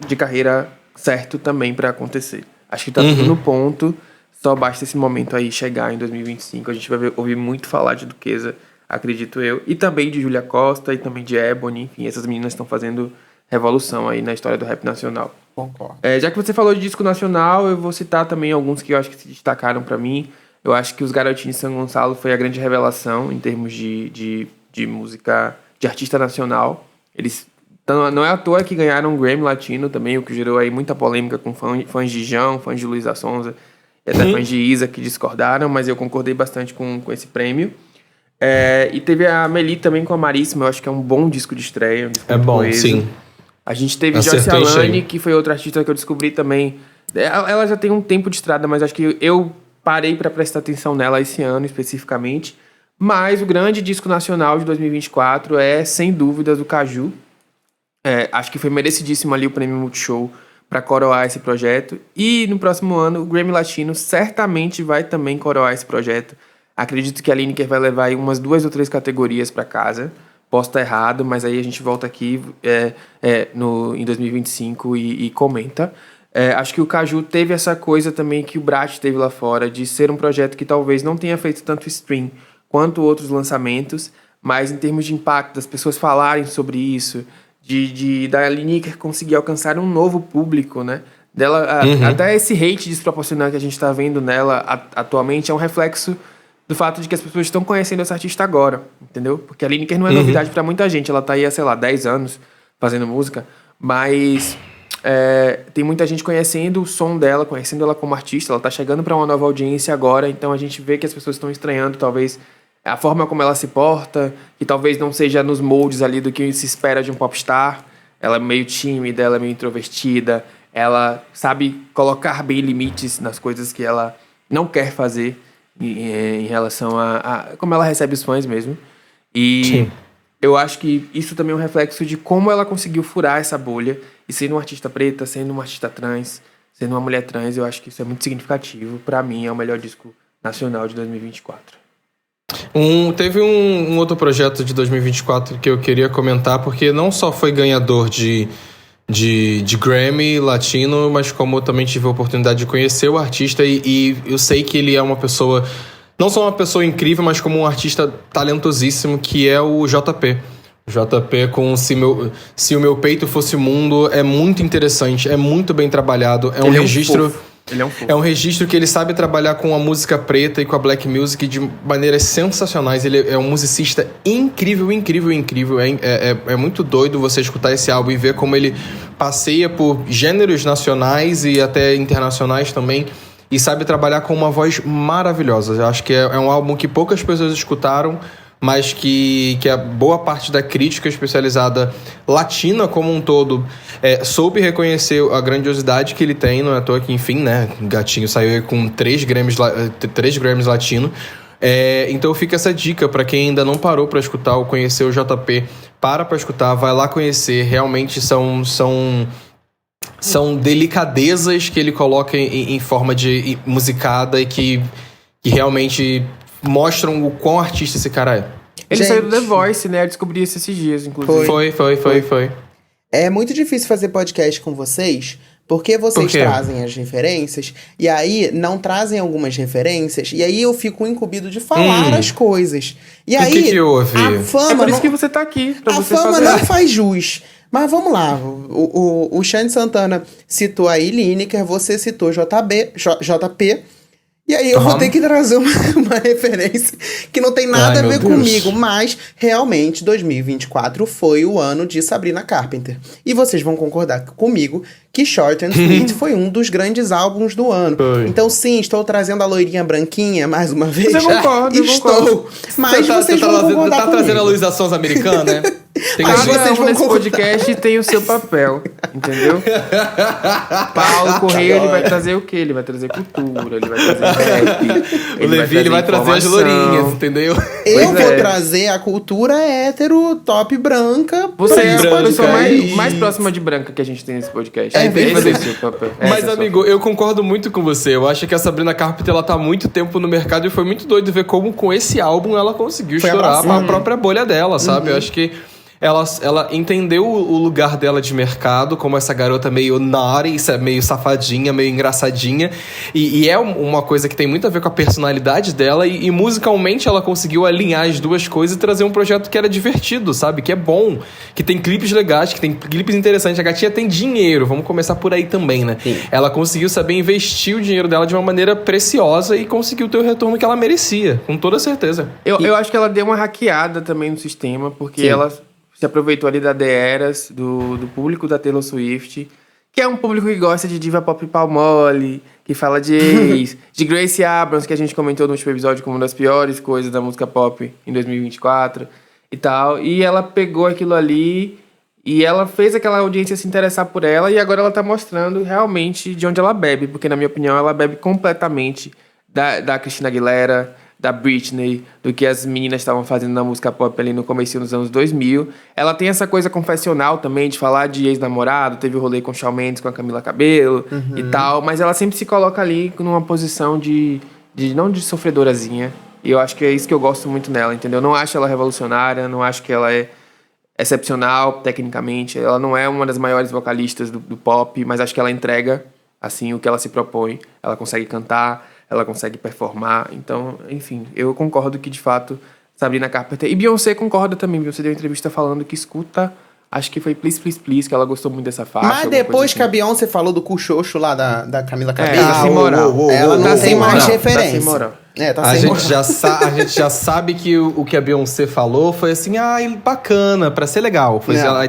de carreira certo também para acontecer. Acho que tá tudo no ponto. Só basta esse momento aí chegar em 2025. A gente vai ouvir muito falar de Duquesa, acredito eu. E também de Júlia Costa, e também de Ebony. Enfim, essas meninas estão fazendo revolução aí na história do rap nacional. Concordo. Já que você falou de disco nacional, eu vou citar também alguns que eu acho que se destacaram para mim. Eu acho que Os Garotinhos de São Gonçalo foi a grande revelação em termos de música, de artista nacional. Eles... Não é à toa que ganharam um Grammy Latino também, o que gerou aí muita polêmica com fãs de Jão, fãs de Luísa Sonza, e até fãs de Isa que discordaram, mas eu concordei bastante com esse prêmio. E teve a Meli também com a Maríssima, eu acho que é um bom disco de estreia. É bom, coeso. Sim. A gente teve Joyce Alane, que foi outra artista que eu descobri também. Ela já tem um tempo de estrada, mas acho que eu parei para prestar atenção nela esse ano especificamente. Mas o grande disco nacional de 2024 é, sem dúvidas, o Caju. Acho que foi merecidíssimo ali o prêmio Multishow para coroar esse projeto. E no próximo ano, o Grammy Latino certamente vai também coroar esse projeto. Acredito que a Lineker vai levar aí umas 2 ou 3 categorias para casa. Posso estar errado, mas aí a gente volta aqui em 2025 e comenta. Acho que o Caju teve essa coisa também que o Brat teve lá fora, de ser um projeto que talvez não tenha feito tanto stream quanto outros lançamentos, mas em termos de impacto, das pessoas falarem sobre isso, da Lineker conseguir alcançar um novo público, né? Até esse hate desproporcional que a gente tá vendo nela atualmente é um reflexo do fato de que as pessoas estão conhecendo essa artista agora, entendeu? Porque a Lineker não é novidade pra muita gente. Ela tá aí há, sei lá, 10 anos fazendo música, mas tem muita gente conhecendo o som dela, conhecendo ela como artista. Ela tá chegando pra uma nova audiência agora, então a gente vê que as pessoas estão estranhando, talvez, a forma como ela se porta, que talvez não seja nos moldes ali do que se espera de um popstar. Ela é meio tímida, ela é meio introvertida, ela sabe colocar bem limites nas coisas que ela não quer fazer em relação a como ela recebe os fãs mesmo. E sim, eu acho que isso também é um reflexo de como ela conseguiu furar essa bolha. E sendo uma artista preta, sendo uma artista trans, sendo uma mulher trans, eu acho que isso é muito significativo. Pra mim, é o melhor disco nacional de 2024. Teve um outro projeto de 2024 que eu queria comentar, porque não só foi ganhador de Grammy Latino, mas como eu também tive a oportunidade de conhecer o artista e eu sei que ele é uma pessoa, não só uma pessoa incrível, mas como um artista talentosíssimo, que é o JP. JP com Se o Meu Peito Fosse o Mundo é muito interessante, é muito bem trabalhado, é um registro... Ele é um fofo. É um registro que ele sabe trabalhar com a música preta e com a black music de maneiras sensacionais. Ele é um musicista incrível. É muito doido você escutar esse álbum e ver como ele passeia por gêneros nacionais e até internacionais também. E sabe trabalhar com uma voz maravilhosa. Eu acho que é um álbum que poucas pessoas escutaram, mas que a boa parte da crítica especializada latina como um todo soube reconhecer a grandiosidade que ele tem. Não é à toa que, enfim, né, Gatinho saiu com 3 Grammys Latino. Então fica essa dica para quem ainda não parou para escutar ou conhecer o JP. Para escutar, vai lá conhecer. Realmente são delicadezas que ele coloca em forma de musicada e que realmente mostram o quão artista esse cara é. Ele saiu do The Voice, né? Eu descobri isso esses dias, inclusive. Foi. É muito difícil fazer podcast com vocês, porque vocês trazem as referências, e aí não trazem algumas referências, e aí eu fico incumbido de falar as coisas. E aí, que houve? A fama... É por isso que você tá aqui, pra você fazer. A fama não faz jus. Mas vamos lá, o Xande Santana citou aí Lineker, você citou JP... E aí eu vou ter que trazer uma referência que não tem nada a ver comigo, mas realmente 2024 foi o ano de Sabrina Carpenter. E vocês vão concordar comigo que Short and Sweet foi um dos grandes álbuns do ano. Então sim, estou trazendo a loirinha branquinha mais uma vez. Eu concordo. Mas vocês vão concordar comigo. Trazendo a Luísa Sonza americana, né? Cada um nesse podcast tem o seu papel, entendeu? Paulo Correia, ele vai trazer o quê? Ele vai trazer cultura, ele vai trazer rap. O Levi, ele vai trazer as lourinhas, entendeu? Eu vou trazer a cultura hétero, top branca. Você é a pessoa mais próxima de branca que a gente tem nesse podcast. Esse é o seu papel. Mas, amigo, eu concordo muito com você. Eu acho que a Sabrina Carpenter, ela tá há muito tempo no mercado e foi muito doido ver como com esse álbum ela conseguiu estourar a própria bolha dela, sabe? Eu acho que ela entendeu o lugar dela de mercado, como essa garota meio naughty, meio safadinha, meio engraçadinha. E é uma coisa que tem muito a ver com a personalidade dela. E musicalmente ela conseguiu alinhar as duas coisas e trazer um projeto que era divertido, sabe? Que é bom, que tem clipes legais, que tem clipes interessantes. A gatinha tem dinheiro, vamos começar por aí também, né? Sim. Ela conseguiu saber investir o dinheiro dela de uma maneira preciosa e conseguiu ter o retorno que ela merecia, com toda certeza. Eu acho que ela deu uma hackeada também no sistema, porque ela se aproveitou ali da eras do público da Taylor Swift, que é um público que gosta de diva pop pau mole, que fala de ex, de Gracie Abrams, que a gente comentou no último episódio como uma das piores coisas da música pop em 2024 e tal. E ela pegou aquilo ali e ela fez aquela audiência se interessar por ela, e agora ela tá mostrando realmente de onde ela bebe, porque na minha opinião ela bebe completamente da Christina Aguilera, da Britney, do que as meninas estavam fazendo na música pop ali no começo dos anos 2000. Ela tem essa coisa confessional também, de falar de ex-namorado, teve o rolê com o Shawn Mendes, com a Camila Cabello e tal, mas ela sempre se coloca ali numa posição de não de sofredorazinha, e eu acho que é isso que eu gosto muito nela, entendeu? Eu não acho ela revolucionária, não acho que ela é excepcional tecnicamente, ela não é uma das maiores vocalistas do pop, mas acho que ela entrega, assim, o que ela se propõe. Ela consegue cantar, ela consegue performar. Então, enfim, eu concordo que, de fato, Sabrina Carpenter... E Beyoncé concorda também. Beyoncé deu uma entrevista falando que escuta Acho que foi Please, Please, Please, que ela gostou muito dessa faixa. Mas depois assim. que a Beyoncé falou do Cuxoxo lá da Camila Cabello... Tá sem moral. Ela não tem mais referência. Tá sem moral. A gente já sabe que o que a Beyoncé falou foi assim, bacana, pra ser legal.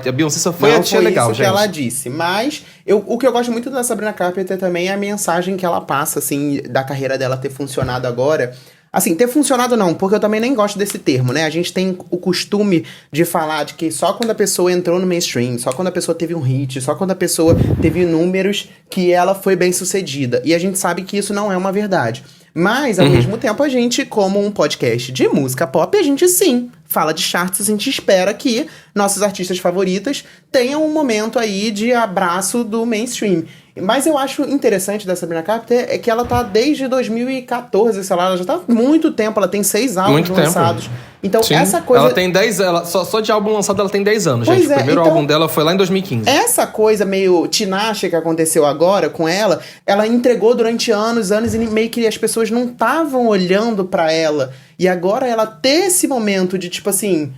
A Beyoncé só foi a tia legal, gente. Não foi isso que ela disse. Mas o que eu gosto muito da Sabrina Carpenter também é a mensagem que ela passa, assim, da carreira dela ter funcionado agora. Assim, ter funcionado não, porque eu também nem gosto desse termo, né? A gente tem o costume de falar de que só quando a pessoa entrou no mainstream, só quando a pessoa teve um hit, só quando a pessoa teve números que ela foi bem sucedida. E a gente sabe que isso não é uma verdade. Mas, ao mesmo tempo, a gente, como um podcast de música pop, a gente sim fala de charts, a gente espera que nossos artistas favoritas tenham um momento aí de abraço do mainstream. Mas eu acho interessante da Sabrina Carpenter é que ela tá desde 2014, sei lá, ela já tá há muito tempo, ela tem 6 álbuns lançados. Então, sim, essa coisa... Ela tem 10 anos, só de álbum lançado ela tem 10 anos, gente. O primeiro álbum dela foi lá em 2015. Essa coisa meio tinashe que aconteceu agora com ela entregou durante anos e meio que as pessoas não estavam olhando pra ela. E agora ela ter esse momento de, tipo assim,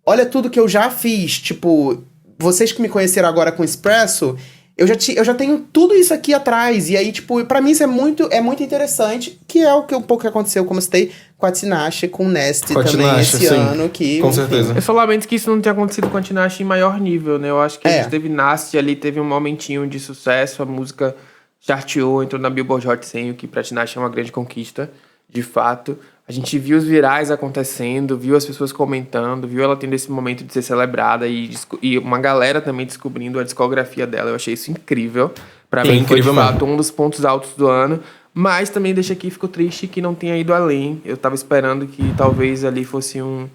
olha tudo que eu já fiz, tipo, vocês que me conheceram agora com Expresso... Eu já tenho tudo isso aqui atrás. E aí, tipo, pra mim isso é muito interessante. Que é o que um pouco que aconteceu, como eu citei, com a Tinashe, com o Nasty também esse ano. Que, com certeza. Eu só lamento que isso não tenha acontecido com a Tinashe em maior nível, né? Eu acho que a gente teve Nasty ali, teve um momentinho de sucesso. A música charteou, entrou na Billboard Hot 100, o que pra Tinashe é uma grande conquista, de fato. A gente viu os virais acontecendo, viu as pessoas comentando, viu ela tendo esse momento de ser celebrada e uma galera também descobrindo a discografia dela. Eu achei isso incrível. Pra mim foi, de fato, um dos pontos altos do ano. Mas também deixa aqui, fico triste que não tenha ido além. Eu tava esperando que talvez ali fosse o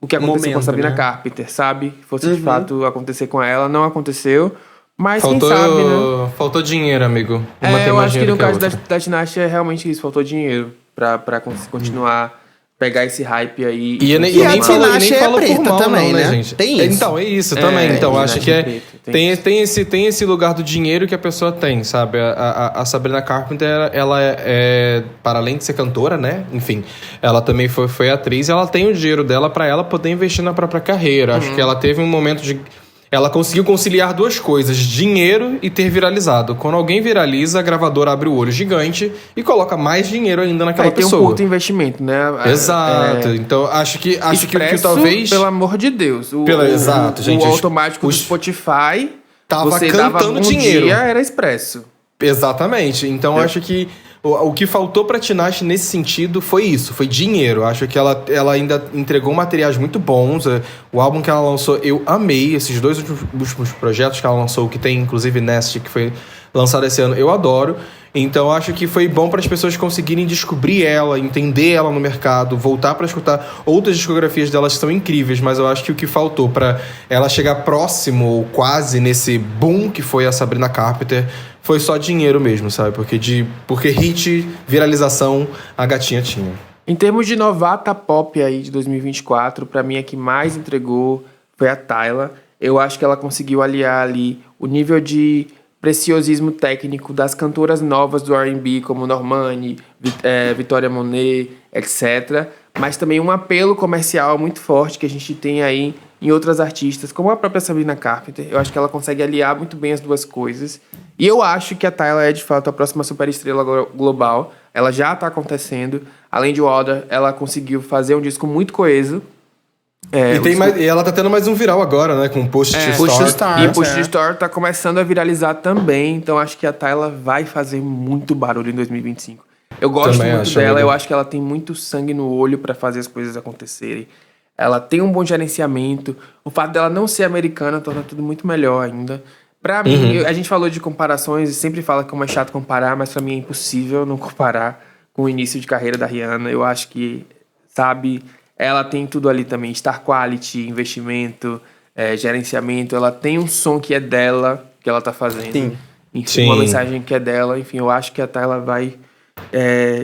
que aconteceu com a Sabrina Carpenter, sabe? Fosse, de fato, acontecer com ela. Não aconteceu. Mas quem sabe, né? Faltou dinheiro, amigo. Eu acho que no caso da Tinashe é realmente isso. Faltou dinheiro pra continuar, pegar esse hype aí. E nem fala por mal, também, né, gente? Tem isso. Então, é isso também. Então, acho que tem esse lugar do dinheiro que a pessoa tem, sabe? A Sabrina Carpenter, ela para além de ser cantora, né? Enfim, ela também foi atriz e ela tem o dinheiro dela pra ela poder investir na própria carreira. Acho que ela teve um momento de... Ela conseguiu conciliar duas coisas, dinheiro e ter viralizado. Quando alguém viraliza, a gravadora abre o olho gigante e coloca mais dinheiro ainda naquela pessoa. Tem um curto investimento, né? Exato. Então, acho que talvez... pelo amor de Deus. Exato, gente. O automático do Spotify... Tava cantando dinheiro. Era Expresso. Exatamente. Então, acho que o que faltou pra Tinashe nesse sentido foi isso, foi dinheiro. Acho que ela ainda entregou materiais muito bons. O álbum que ela lançou, eu amei. Esses 2 últimos projetos que ela lançou, que tem inclusive Nasty, que foi lançado esse ano, eu adoro. Então acho que foi bom para as pessoas conseguirem descobrir ela, entender ela no mercado, voltar para escutar outras discografias delas que são incríveis, mas eu acho que o que faltou para ela chegar próximo ou quase nesse boom que foi a Sabrina Carpenter foi só dinheiro mesmo, sabe? Porque hit, viralização, a gatinha tinha. Em termos de novata pop aí de 2024, pra mim a que mais entregou foi a Tyla. Eu acho que ela conseguiu aliar ali o nível de preciosismo técnico das cantoras novas do R&B, como Normani, Victoria Monet, etc. Mas também um apelo comercial muito forte que a gente tem aí em outras artistas, como a própria Sabrina Carpenter. Eu acho que ela consegue aliar muito bem as duas coisas. E eu acho que a Tyla é, de fato, a próxima superestrela global. Ela já está acontecendo. Além de Water, ela conseguiu fazer um disco muito coeso. E ela tá tendo mais um viral agora, né? Com Push to Start. E Push to Start tá começando a viralizar também. Então acho que a Tyla vai fazer muito barulho em 2025. Eu gosto também muito dela. Eu acho que ela tem muito sangue no olho pra fazer as coisas acontecerem. Ela tem um bom gerenciamento. O fato dela não ser americana torna tudo muito melhor ainda. Pra mim, a gente falou de comparações e sempre fala como é chato comparar, mas pra mim é impossível não comparar com o início de carreira da Rihanna. Eu acho que, sabe... Ela tem tudo ali também, star quality, investimento, gerenciamento. Ela tem um som que é dela, que ela tá fazendo. Sim. Enfim, uma mensagem que é dela. Enfim, eu acho que a Tyla vai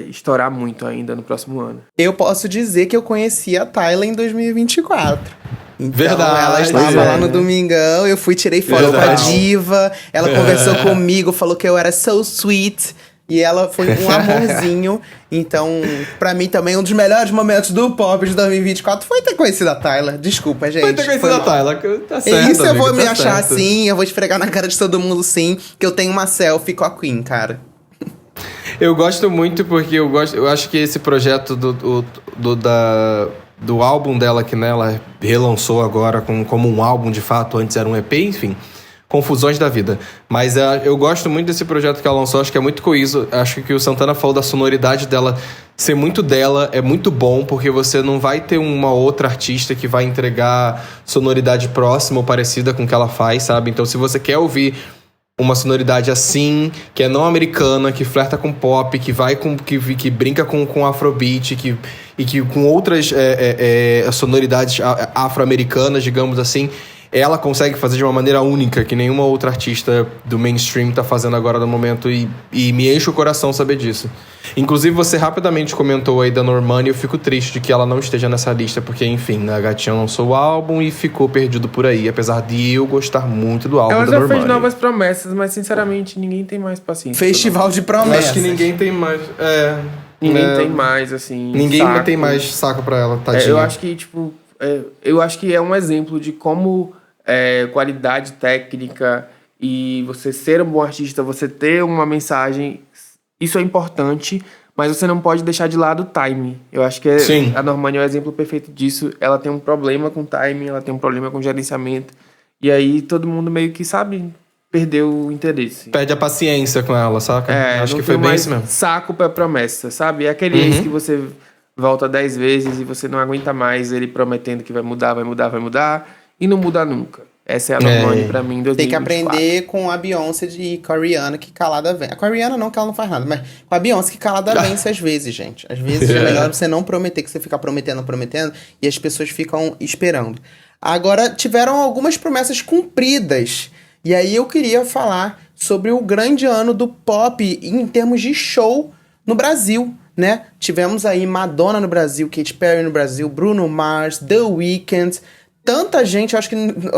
estourar muito ainda no próximo ano. Eu posso dizer que eu conheci a Tyla em 2024. Então, verdade, ela estava lá no Domingão, eu ui tirei foto com a diva. Ela conversou comigo, falou que eu era so sweet. E ela foi um amorzinho. Então, pra mim também, um dos melhores momentos do pop de 2024 foi ter conhecido a Tyla. Desculpa, gente. Foi ter conhecido a Tyla, tá certo. Isso, amigo, eu vou me tá achar certo. assim, eu vou esfregar na cara de todo mundo sim, que eu tenho uma selfie com a Queen, cara. Eu gosto muito porque eu acho que esse projeto do álbum dela, que né, ela relançou agora como um álbum de fato, antes era um EP, enfim, confusões da vida. Mas eu gosto muito desse projeto que ela lançou, acho que é muito coeso. Acho que o Santana falou da sonoridade dela ser muito dela, é muito bom, porque você não vai ter uma outra artista que vai entregar sonoridade próxima ou parecida com o que ela faz, sabe? Então, se você quer ouvir uma sonoridade assim, que é não americana, que flerta com pop, que vai que brinca com afrobeat, e que com outras sonoridades afro-americanas, digamos assim, ela consegue fazer de uma maneira única, que nenhuma outra artista do mainstream tá fazendo agora no momento, e me enche o coração saber disso. Inclusive, você rapidamente comentou aí da Normani, eu fico triste de que ela não esteja nessa lista, porque, enfim, a gatinha lançou o álbum e ficou perdido por aí, apesar de eu gostar muito do álbum da Normani. Ela já fez novas promessas, mas, sinceramente, ninguém tem mais paciência. Festival de promessas. Acho que ninguém tem mais... Ninguém tem mais, assim, ninguém saco. tem mais saco pra ela, tadinha. Eu acho que, tipo... eu acho que é um exemplo de como qualidade técnica e você ser um bom artista, você ter uma mensagem, isso é importante, mas você não pode deixar de lado o timing. Eu acho que a Normani é o exemplo perfeito disso. Ela tem um problema com timing, ela tem um problema com gerenciamento, e aí todo mundo meio que, sabe, perdeu o interesse. Perde a paciência com ela, saca? Acho que foi bem isso mesmo. Saco pra promessa, sabe? É aquele ex que você volta 10 vezes e você não aguenta mais ele prometendo que vai mudar, e não muda nunca. Essa é a Normani pra mim em 2024. Tem que aprender com a Beyoncé com a Rihanna, que calada vence. Com a Rihanna não, que ela não faz nada, mas com a Beyoncé que calada vence às vezes, gente. Às vezes é melhor você não prometer, que você fica prometendo, e as pessoas ficam esperando. Agora, tiveram algumas promessas cumpridas. E aí eu queria falar sobre o grande ano do pop em termos de show no Brasil, né? Tivemos aí Madonna no Brasil, Katy Perry no Brasil, Bruno Mars, The Weeknd... Tanta gente, eu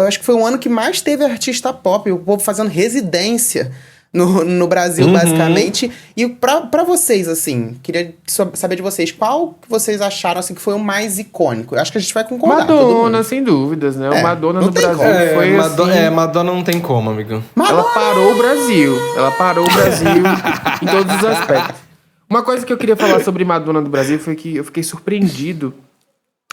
acho que foi um ano que mais teve artista pop, o povo fazendo residência no Brasil, basicamente. E pra vocês, assim, queria saber de vocês, qual que vocês acharam, assim, que foi o mais icônico? Eu acho que a gente vai concordar. Madonna, sem dúvidas, né? O Madonna no Brasil foi assim... Madonna não tem como, amigo. Ela parou o Brasil. Em todos os aspectos. Uma coisa que eu queria falar sobre Madonna do Brasil foi que eu fiquei surpreendido.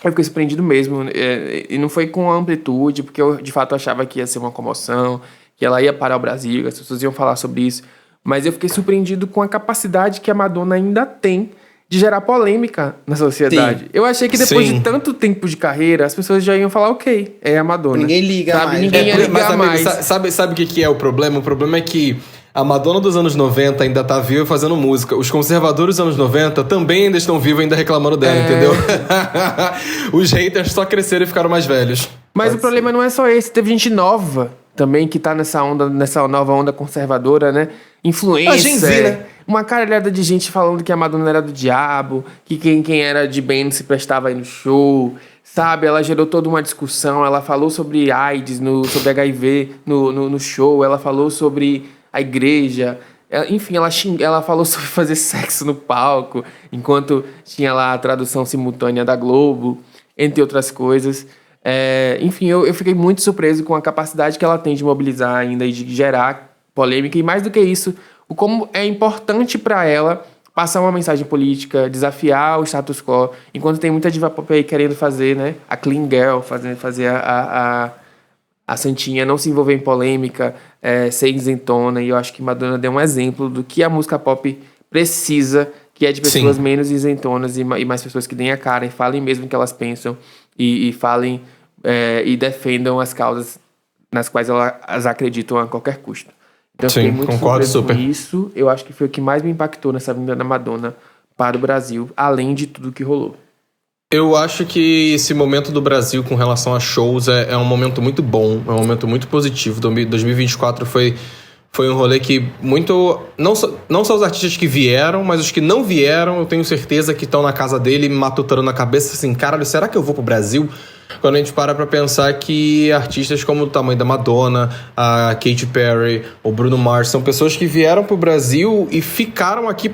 Eu fiquei surpreendido mesmo, e não foi com a amplitude, porque eu de fato achava que ia ser uma comoção, que ela ia parar o Brasil, as pessoas iam falar sobre isso, mas eu fiquei surpreendido com a capacidade que a Madonna ainda tem de gerar polêmica na sociedade. Sim. Eu achei que depois de tanto tempo de carreira, as pessoas já iam falar, ok, é a Madonna. Ninguém liga mais. Ninguém ia ligar mais. Sabe o que é o problema? O problema é que a Madonna dos anos 90 ainda tá viva fazendo música. Os conservadores dos anos 90 também ainda estão vivos, ainda reclamando dela, entendeu? Os haters só cresceram e ficaram mais velhos. Mas o problema não é só esse. Teve gente nova também que tá nessa nova onda conservadora, né? Influência. A Gen Z, né? Uma caralhada de gente falando que a Madonna era do diabo, que quem era de bem não se prestava aí no show, sabe? Ela gerou toda uma discussão. Ela falou sobre AIDS, sobre HIV no show. Ela falou sobre a igreja, enfim, ela falou sobre fazer sexo no palco, enquanto tinha lá a tradução simultânea da Globo, entre outras coisas. Enfim, eu fiquei muito surpreso com a capacidade que ela tem de mobilizar ainda e de gerar polêmica, e mais do que isso, o como é importante para ela passar uma mensagem política, desafiar o status quo, enquanto tem muita diva pop aí querendo fazer, né, a clean girl, fazer a santinha, não se envolver em polêmica, ser isentona, e eu acho que Madonna deu um exemplo do que a música pop precisa, que é de pessoas menos isentonas e mais pessoas que deem a cara e falem mesmo o que elas pensam e falem e defendam as causas nas quais elas acreditam a qualquer custo. Então eu fiquei muito surpreso com isso. Eu acho que foi o que mais me impactou nessa vinda da Madonna para o Brasil, além de tudo que rolou. Eu acho que esse momento do Brasil com relação a shows é um momento muito bom, é um momento muito positivo. 2024 foi um rolê que muito... Não só os artistas que vieram, mas os que não vieram, eu tenho certeza que estão na casa dele matutando na cabeça assim, caralho, será que eu vou pro Brasil? Quando a gente para pra pensar que artistas como o tamanho da Madonna, a Katy Perry, o Bruno Mars, são pessoas que vieram pro Brasil e vieram aqui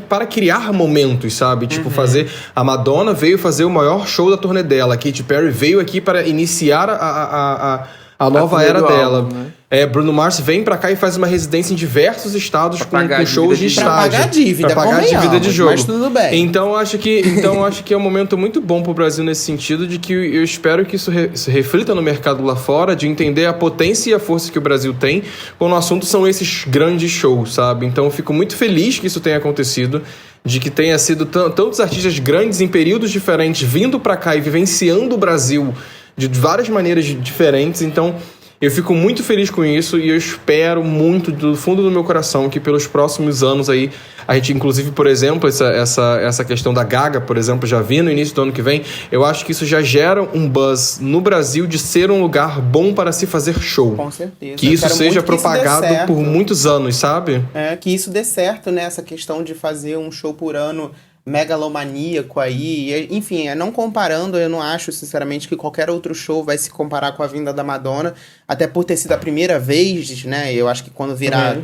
para criar momentos, sabe? Tipo, fazer... A Madonna veio fazer o maior show da turnê dela. A Katy Perry veio aqui para iniciar a nova era dela. Álbum, né? Bruno Mars vem pra cá e faz uma residência em diversos estados com shows de estádio. Pra pagar a dívida, pra pagar a dívida de jogo. Mas tudo bem. Então acho que é um momento muito bom pro Brasil nesse sentido, de que eu espero que isso se reflita no mercado lá fora, de entender a potência e a força que o Brasil tem quando o assunto são esses grandes shows, sabe? Então eu fico muito feliz que isso tenha acontecido, de que tenha sido tantos artistas grandes em períodos diferentes vindo pra cá e vivenciando o Brasil de várias maneiras diferentes. Então eu fico muito feliz com isso e eu espero muito do fundo do meu coração que pelos próximos anos aí, a gente inclusive, por exemplo, essa questão da Gaga, por exemplo, já vi no início do ano que vem, eu acho que isso já gera um buzz no Brasil de ser um lugar bom para se fazer show. Com certeza. Que isso seja propagado por muitos anos, sabe? Que isso dê certo, né? Essa questão de fazer um show por ano megalomaníaco aí, enfim, não comparando, eu não acho sinceramente que qualquer outro show vai se comparar com a vinda da Madonna, até por ter sido a primeira vez, né, eu acho que quando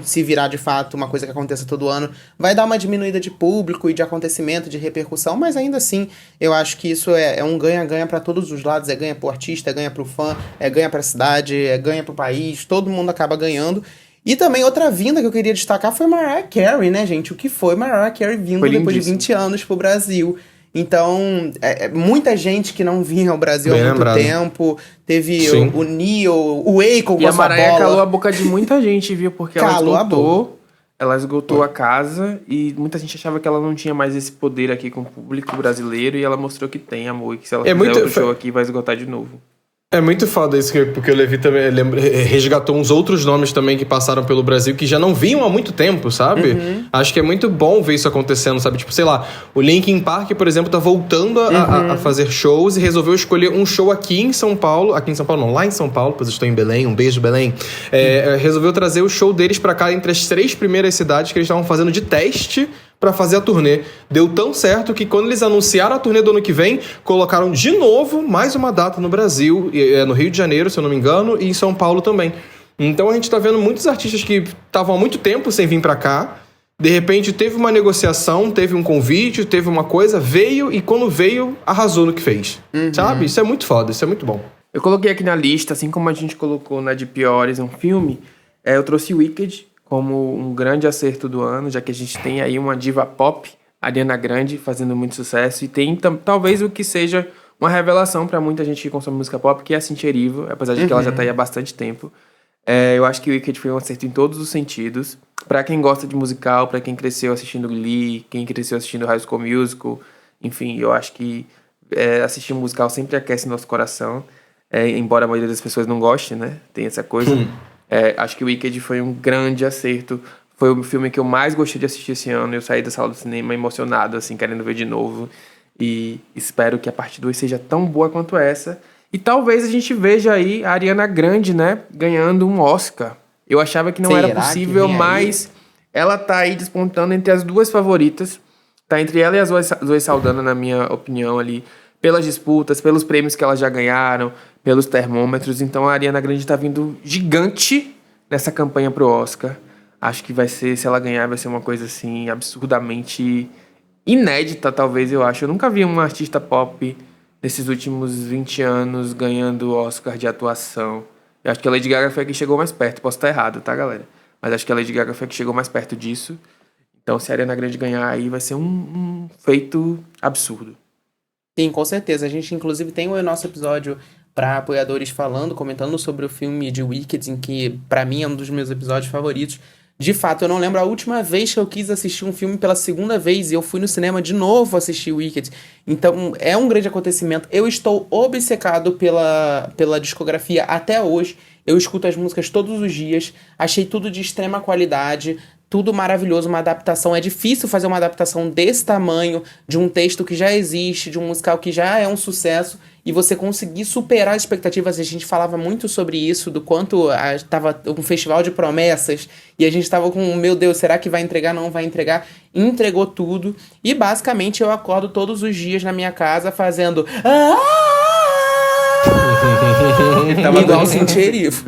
se virar de fato uma coisa que aconteça todo ano, vai dar uma diminuída de público e de acontecimento, de repercussão, mas ainda assim, eu acho que isso é um ganha-ganha para todos os lados, é ganha pro artista, é ganha pro fã, é ganha pra cidade, é ganha pro país, todo mundo acaba ganhando. E também outra vinda que eu queria destacar foi Mariah Carey, né, gente? O que foi Mariah Carey vindo depois de 20 anos pro Brasil. Então, muita gente que não vinha ao Brasil há muito tempo. Teve o Neo, o Akon com a Mariah calou a boca de muita gente, viu? Porque ela esgotou a casa e muita gente achava que ela não tinha mais esse poder aqui com o público brasileiro e ela mostrou que tem, amor, e que se ela fizer outro show aqui vai esgotar de novo. É muito foda isso, porque o Levi também resgatou uns outros nomes também que passaram pelo Brasil que já não vinham há muito tempo, sabe? Acho que é muito bom ver isso acontecendo, sabe? Tipo, sei lá, o Linkin Park, por exemplo, tá voltando a fazer shows e resolveu escolher um show aqui em São Paulo. Aqui em São Paulo não, lá em São Paulo, pois eu estou em Belém, um beijo, Belém. Resolveu trazer o show deles pra cá entre as 3 primeiras cidades que eles estavam fazendo de teste pra fazer a turnê. Deu tão certo que quando eles anunciaram a turnê do ano que vem, colocaram de novo mais uma data no Brasil, no Rio de Janeiro, se eu não me engano, e em São Paulo também. Então a gente tá vendo muitos artistas que estavam há muito tempo sem vir pra cá, de repente teve uma negociação, teve um convite, teve uma coisa, veio e quando veio, arrasou no que fez. Sabe? Isso é muito foda, isso é muito bom. Eu coloquei aqui na lista, assim como a gente colocou na de piores um filme, eu trouxe Wicked como um grande acerto do ano, já que a gente tem aí uma diva pop, Ariana Grande, fazendo muito sucesso, e tem talvez o que seja uma revelação para muita gente que consome música pop, que é a Cynthia Erivo, apesar de que ela já tá aí há bastante tempo. Eu acho que o Wicked foi um acerto em todos os sentidos. Para quem gosta de musical, para quem cresceu assistindo Glee, quem cresceu assistindo High School Musical, enfim, eu acho que assistir um musical sempre aquece nosso coração, embora a maioria das pessoas não goste, né? Tem essa coisa. Acho que o Wicked foi um grande acerto. Foi o filme que eu mais gostei de assistir esse ano. Eu saí da sala do cinema emocionado, assim, querendo ver de novo. E espero que a parte 2 seja tão boa quanto essa. E talvez a gente veja aí a Ariana Grande, né, ganhando um Oscar. Eu achava que não era possível, mas ela tá aí despontando entre as 2 favoritas. Tá entre ela e a Zoe Saldana, na minha opinião, ali. Pelas disputas, pelos prêmios que elas já ganharam, pelos termômetros. Então a Ariana Grande tá vindo gigante nessa campanha pro Oscar. Acho que vai ser, se ela ganhar, vai ser uma coisa assim absurdamente inédita, talvez, eu acho. Eu nunca vi uma artista pop nesses últimos 20 anos ganhando Oscar de atuação. Eu acho que a Lady Gaga foi a que chegou mais perto. Posso estar errado, tá, galera? Mas acho que a Lady Gaga foi a que chegou mais perto disso. Então se a Ariana Grande ganhar aí, vai ser um feito absurdo. Sim, com certeza. A gente, inclusive, tem o nosso episódio para apoiadores comentando sobre o filme de Wicked, em que, para mim, é um dos meus episódios favoritos. De fato, eu não lembro a última vez que eu quis assistir um filme pela segunda vez e eu fui no cinema de novo assistir Wicked. Então, é um grande acontecimento. Eu estou obcecado pela discografia até hoje. Eu escuto as músicas todos os dias. Achei tudo de extrema qualidade. Tudo maravilhoso, uma adaptação. É difícil fazer uma adaptação desse tamanho, de um texto que já existe, de um musical que já é um sucesso, e você conseguir superar as expectativas. A gente falava muito sobre isso, do quanto estava um festival de promessas, e a gente estava com, meu Deus, será que vai entregar? Não vai entregar. Entregou tudo, e basicamente eu acordo todos os dias na minha casa fazendo... Ele tava igual Cincherifo.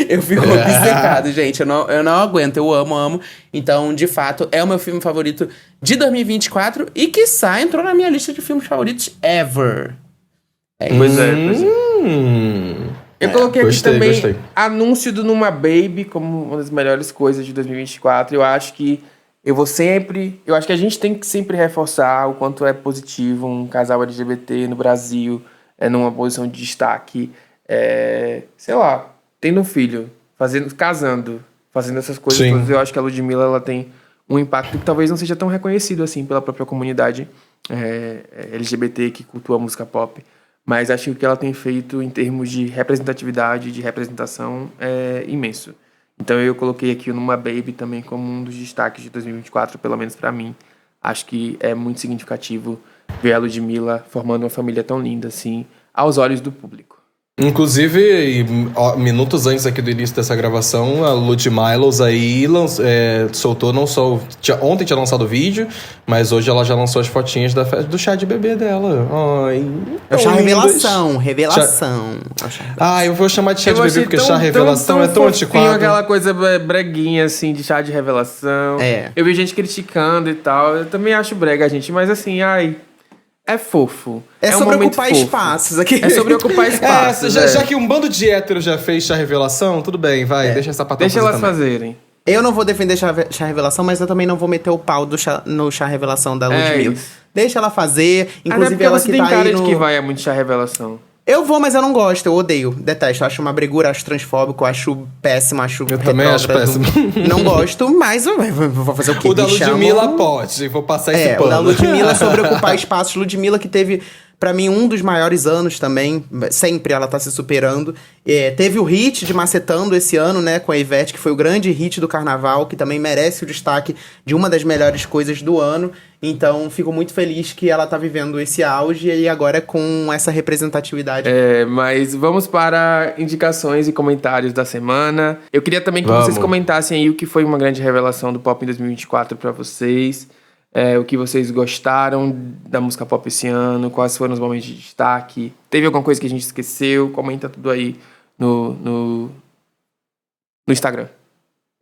Eu fico obcecado, gente. Eu não aguento. Eu amo. Então, de fato, é o meu filme favorito de 2024 e, quiçá, entrou na minha lista de filmes favoritos ever. Pois é. Eu coloquei aqui também anúncio do Numa Baby como uma das melhores coisas de 2024. Eu acho que eu acho que a gente tem que sempre reforçar o quanto é positivo um casal LGBT no Brasil, numa posição de destaque, sei lá, tendo um filho, casando, fazendo essas coisas todas. Eu acho que a Ludmilla, ela tem um impacto que talvez não seja tão reconhecido assim pela própria comunidade LGBT que cultua a música pop. Mas acho que o que ela tem feito em termos de representatividade, de representação, é imenso. Então eu coloquei aqui o Numa Baby também como um dos destaques de 2024, pelo menos pra mim. Acho que é muito significativo ver a Ludmilla formando uma família tão linda assim, aos olhos do público. Inclusive, minutos antes aqui do início dessa gravação, a Ludmilla aí soltou não só... Ontem tinha lançado o vídeo, mas hoje ela já lançou as fotinhas do chá de bebê dela. Ai, é o chá revelação. Eu vou chamar de chá de bebê porque chá revelação é tão antiquado. Aquela coisa breguinha, assim, de chá de revelação. Eu vi gente criticando e tal. Eu também acho brega, gente, mas assim, é fofo. É sobre ocupar espaços aqui. É sobre ocupar espaços. Já que um bando de héteros já fez chá revelação, tudo bem, vai, deixa essa patata. Deixa elas fazerem. Eu não vou defender chá revelação, mas eu também não vou meter o pau no chá revelação da Ludmilla. Deixa ela fazer. Inclusive, ela que tem tá cara aí de que vai muito chá revelação. Eu vou, mas eu não gosto, eu odeio, detesto. Acho uma bregura, acho transfóbico, acho péssimo, acho Eu também acho péssimo. Não gosto, mas eu vou fazer o quê? O da Ludmilla pode, vou passar esse pano. O da Ludmilla sobre ocupar espaços. Ludmilla que teve, pra mim, um dos maiores anos também. Sempre ela tá se superando. Teve o hit de Macetando esse ano, né, com a Ivete, que foi o grande hit do carnaval, que também merece o destaque de uma das melhores coisas do ano. Então, fico muito feliz que ela tá vivendo esse auge e agora com essa representatividade. Mas vamos para indicações e comentários da semana. Eu queria também que vocês comentassem aí o que foi uma grande revelação do pop em 2024 para vocês. O que vocês gostaram da música pop esse ano, quais foram os momentos de destaque. Teve alguma coisa que a gente esqueceu? Comenta tudo aí no Instagram.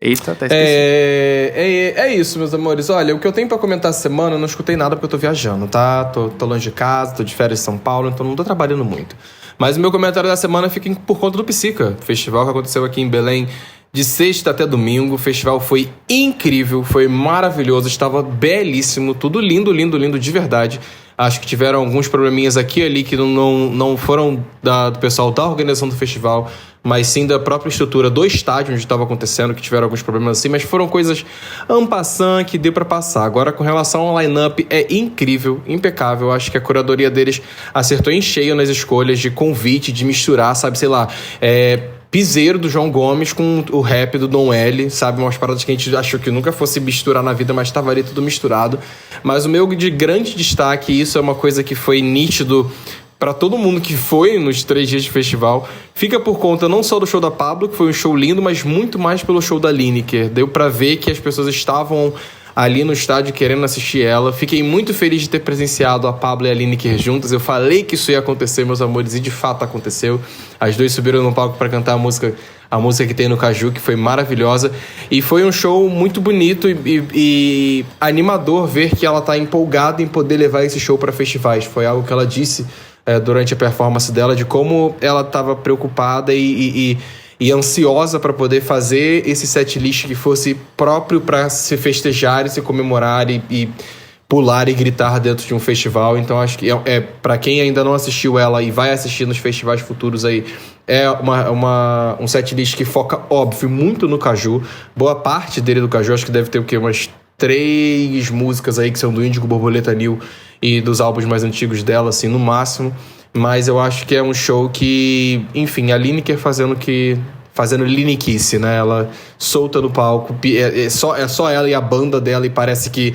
Eita, tá esquecido. É isso, meus amores. Olha, o que eu tenho pra comentar essa semana, eu não escutei nada porque eu tô viajando, tá? Tô longe de casa, tô de férias em São Paulo, então não tô trabalhando muito. Mas o meu comentário da semana fica por conta do Psica, festival que aconteceu aqui em Belém de sexta até domingo. O festival foi incrível, foi maravilhoso, estava belíssimo, tudo lindo, lindo, lindo de verdade. Acho que tiveram alguns probleminhas aqui e ali que não foram do pessoal da organização do festival, mas sim da própria estrutura do estádio onde estava acontecendo, que tiveram alguns problemas assim, mas foram coisas en passant que deu para passar. Agora, com relação ao line-up, é incrível, impecável. Acho que a curadoria deles acertou em cheio nas escolhas de convite, de misturar, sabe, sei lá, piseiro do João Gomes com o rap do Dom L, sabe? Umas paradas que a gente achou que nunca fosse misturar na vida, mas estava ali tudo misturado. Mas o meu de grande destaque, e isso é uma coisa que foi nítido para todo mundo que foi nos 3 dias de festival, fica por conta não só do show da Pabllo, que foi um show lindo, mas muito mais pelo show da Lineker. Deu para ver que as pessoas estavam ali no estádio querendo assistir ela. Fiquei muito feliz de ter presenciado a Pabllo e a Lineker juntas. Eu falei que isso ia acontecer, meus amores, e de fato aconteceu. As duas subiram no palco para cantar a música que tem no Caju, que foi maravilhosa. E foi um show muito bonito e animador ver que ela tá empolgada em poder levar esse show para festivais. Foi algo que ela disse durante a performance dela, de como ela estava preocupada e ansiosa para poder fazer esse setlist que fosse próprio para se festejar e se comemorar e pular e gritar dentro de um festival. Então acho que para quem ainda não assistiu ela e vai assistir nos festivais futuros aí, um setlist que foca, óbvio, muito no Caju. Boa parte dele do Caju, acho que deve ter o quê? Umas 3 músicas aí que são do Índigo, Borboleta Nil e dos álbuns mais antigos dela, assim, no máximo. Mas eu acho que é um show que, enfim, a Lineker fazendo Linekice, né? Ela solta no palco, é só ela e a banda dela, e parece que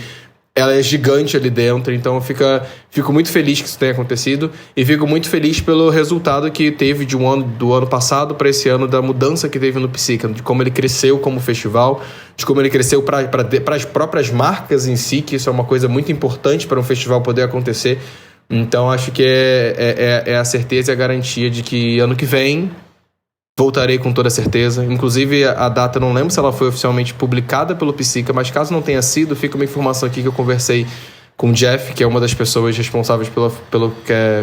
ela é gigante ali dentro. Então fico muito feliz que isso tenha acontecido, e fico muito feliz pelo resultado que teve do ano passado para esse ano, da mudança que teve no Psica, de como ele cresceu como festival, de como ele cresceu para as próprias marcas em si, que isso é uma coisa muito importante para um festival poder acontecer. Então acho que é a certeza e a garantia de que ano que vem voltarei com toda certeza. Inclusive a data, não lembro se ela foi oficialmente publicada pelo Psica, mas caso não tenha sido, fica uma informação aqui que eu conversei com o Jeff, que é uma das pessoas responsáveis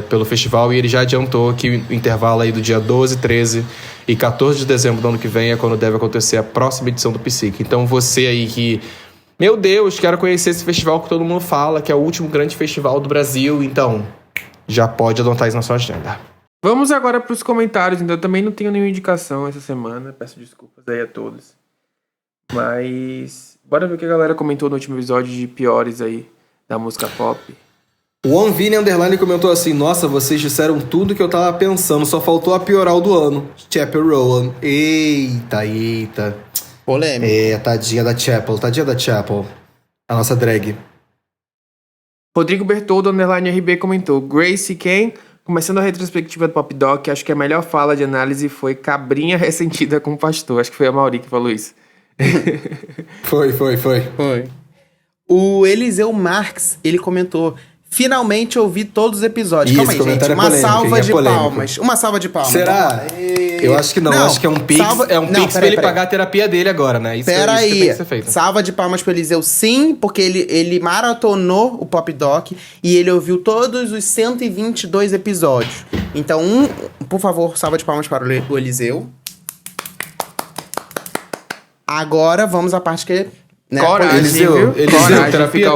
pelo festival, e ele já adiantou que o intervalo aí do dia 12, 13 e 14 de dezembro do ano que vem é quando deve acontecer a próxima edição do Psica. Então você aí que, meu Deus, quero conhecer esse festival que todo mundo fala, que é o último grande festival do Brasil, então já pode anotar isso na sua agenda. Vamos agora para os comentários. Então, eu também não tenho nenhuma indicação essa semana. Peço desculpas aí a todos. Mas bora ver o que a galera comentou no último episódio de piores aí da música pop. O OneVini Underline comentou assim: nossa, vocês disseram tudo que eu tava pensando, só faltou a pioral do ano. Chapel Rowan. Eita. Polêmico. Tadinha da Chapel. A nossa drag. Rodrigo Bertoldo Underline RB comentou: Gracie Ken, começando a retrospectiva do Pop Doc, acho que a melhor fala de análise foi cabrinha ressentida com o pastor. Acho que foi a Mauri que falou isso. Foi. O Eliseu Marques, ele comentou: finalmente ouvi todos os episódios. Isso, calma aí, comentário gente. é polêmico. Uma salva de palmas. Será? Eu acho que não. Acho que é um pix. Pix pra ele pagar a terapia dele agora, né? Isso que tem que ser feito. Salva de palmas pro Eliseu, sim, porque ele maratonou o Pop Doc e ele ouviu todos os 122 episódios. Então, por favor, salva de palmas para o Eliseu. Agora, vamos à parte que... Né? Coragem, Eliseu, terapia,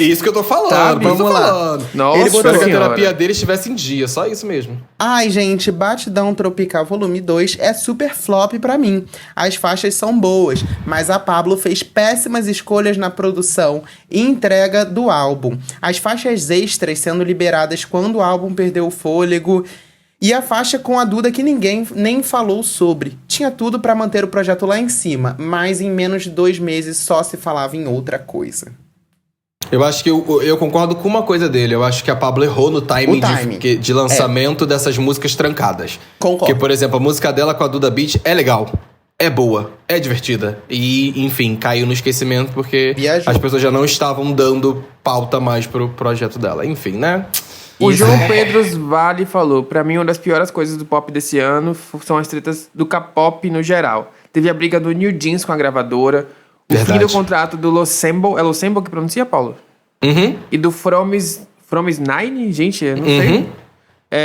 isso que eu tô falando, sabe? vamos lá. Nossa, ele botou que a terapia dele estivesse em dia, só isso mesmo. Ai, gente, Batidão Tropical Volume 2 é super flop pra mim. As faixas são boas, mas a Pabllo fez péssimas escolhas na produção e entrega do álbum. As faixas extras sendo liberadas quando o álbum perdeu o fôlego... E a faixa com a Duda que ninguém nem falou sobre. Tinha tudo pra manter o projeto lá em cima, mas em menos de 2 meses só se falava em outra coisa. Eu acho que eu concordo com uma coisa dele. Eu acho que a Pabllo errou no timing de lançamento dessas músicas trancadas. Concordo. Porque, por exemplo, a música dela com a Duda Beat é legal, é boa, é divertida. E, enfim, caiu no esquecimento porque as pessoas já não estavam dando pauta mais pro projeto dela. Enfim, né? O João Pedro Vale falou: pra mim, uma das piores coisas do pop desse ano são as tretas do K-pop no geral. Teve a briga do New Jeans com a gravadora, o fim do contrato do Losembo. É Losembo que pronuncia, Paulo? Uhum. E do Fromis Nine? Gente, eu não sei.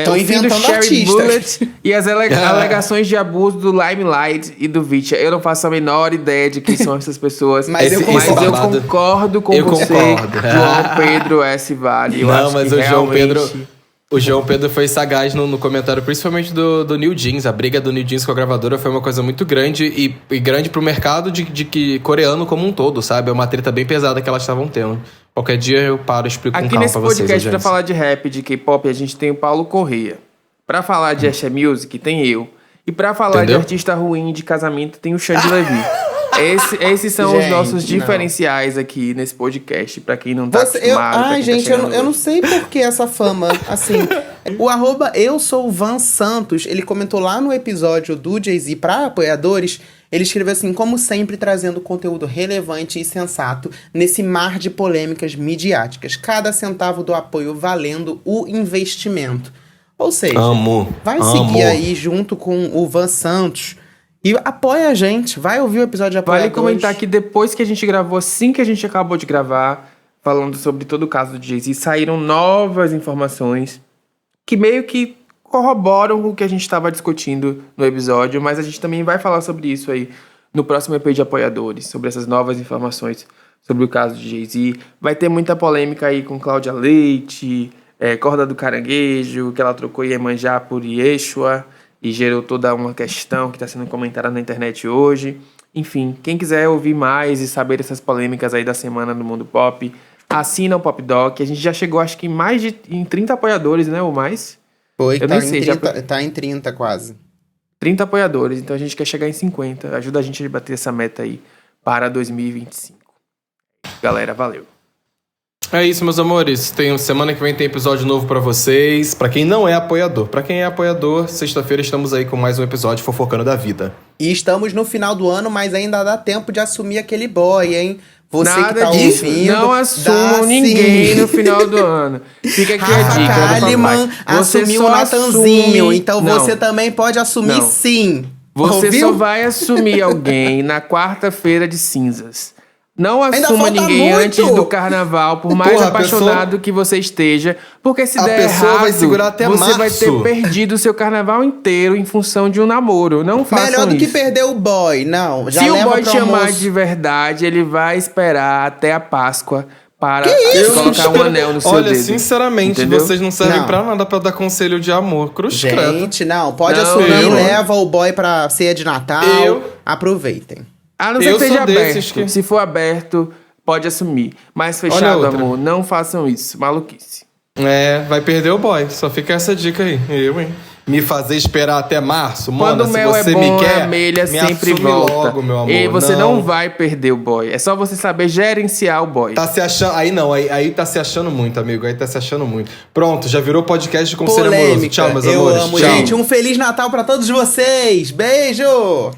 Tô o fim do inventando Cherry artistas. Bullet e as alegações de abuso do Limelight e do Vitya. Eu não faço a menor ideia de quem são essas pessoas. Mas eu concordo com você, João Pedro S. Vale. O João Pedro foi sagaz no comentário, principalmente do New Jeans. A briga do New Jeans com a gravadora foi uma coisa muito grande e grande pro mercado de que coreano como um todo, sabe? É uma treta bem pesada que elas estavam tendo. Qualquer dia eu paro e explico com calma pra vocês. Aqui nesse podcast, pra falar de rap, de K-pop, a gente tem o Paulo Corrêa. Pra falar de Axé Music, tem eu. E pra falar de artista ruim de casamento, tem o Xande Levi. Esses são os nossos diferenciais aqui nesse podcast, pra quem não tá acostumado. Eu não sei por que essa fama, assim... O @EuSouVanSantos, ele comentou lá no episódio do Jay-Z pra apoiadores, ele escreveu assim: como sempre, trazendo conteúdo relevante e sensato nesse mar de polêmicas midiáticas. Cada centavo do apoio valendo o investimento. Ou seja, seguir aí junto com o Van Santos e apoia a gente. Vai ouvir o episódio de apoiadores. Vale comentar que depois que a gente gravou, assim que a gente acabou de gravar, falando sobre todo o caso do Jay-Z, saíram novas informações que meio que corroboram o que a gente estava discutindo no episódio, mas a gente também vai falar sobre isso aí no próximo EP de apoiadores, sobre essas novas informações sobre o caso de Jay-Z. Vai ter muita polêmica aí com Cláudia Leite, Corda do Caranguejo, que ela trocou Iemanjá por Yeshua e gerou toda uma questão que está sendo comentada na internet hoje. Enfim, quem quiser ouvir mais e saber dessas polêmicas aí da semana no mundo pop, assina o Pop Doc. A gente já chegou, acho que em 30 apoiadores, né? Ou mais. Foi, tá em 30 quase. 30 apoiadores, então a gente quer chegar em 50. Ajuda a gente a bater essa meta aí para 2025. Galera, valeu. É isso, meus amores. Semana que vem tem episódio novo pra vocês. Pra quem não é apoiador. Pra quem é apoiador, sexta-feira estamos aí com mais um episódio fofocando da vida. E estamos no final do ano, mas ainda dá tempo de assumir aquele boy, hein? Você Nada que tá disso. ouvindo, Não assumam ninguém no final do ano. Fica aqui a Rafa dica do Kalimann papai. Você assumiu só o Natanzinho, assume- então Não. você também pode assumir Não. sim. Você Ouviu? só vai assumir alguém na quarta-feira de cinzas. Não Ainda assuma falta ninguém muito. antes do carnaval, por mais Porra, a apaixonado que você esteja. Porque se A der pessoa errado, vai segurar até você vai março. ter perdido o seu carnaval inteiro em função de um namoro. Não façam Melhor do que isso. perder o boy. Não, já Se o leva boy pro te amar almoço. de verdade, ele vai esperar até a Páscoa para Eu não colocar um espero- anel no seu Olha, dedo. sinceramente, Entendeu? vocês não servem Não. pra nada pra dar conselho de amor. Cruz credo. Gente, não, pode Não, assumir, eu- leva o boy pra ceia de Natal. Eu- Aproveitem. A não ser Eu que seja sou desses aberto. que- Se for aberto, pode assumir. Mas Olha fechado, outra. amor, não façam isso. Maluquice. Vai perder o boy. Só fica essa dica aí. Eu, hein? Me fazer esperar até março? Quando Mona, o se mel você é bom, me quer, a abelha me sempre assume volta. logo, meu amor. E você não vai perder o boy. É só você saber gerenciar o boy. Tá se achando... Aí não, aí tá se achando muito, amigo. Aí tá se achando muito. Pronto, já virou podcast de conselho amoroso. Polêmica. Tchau, meus Eu amores. amo, Tchau. gente. Um Feliz Natal pra todos vocês. Beijo!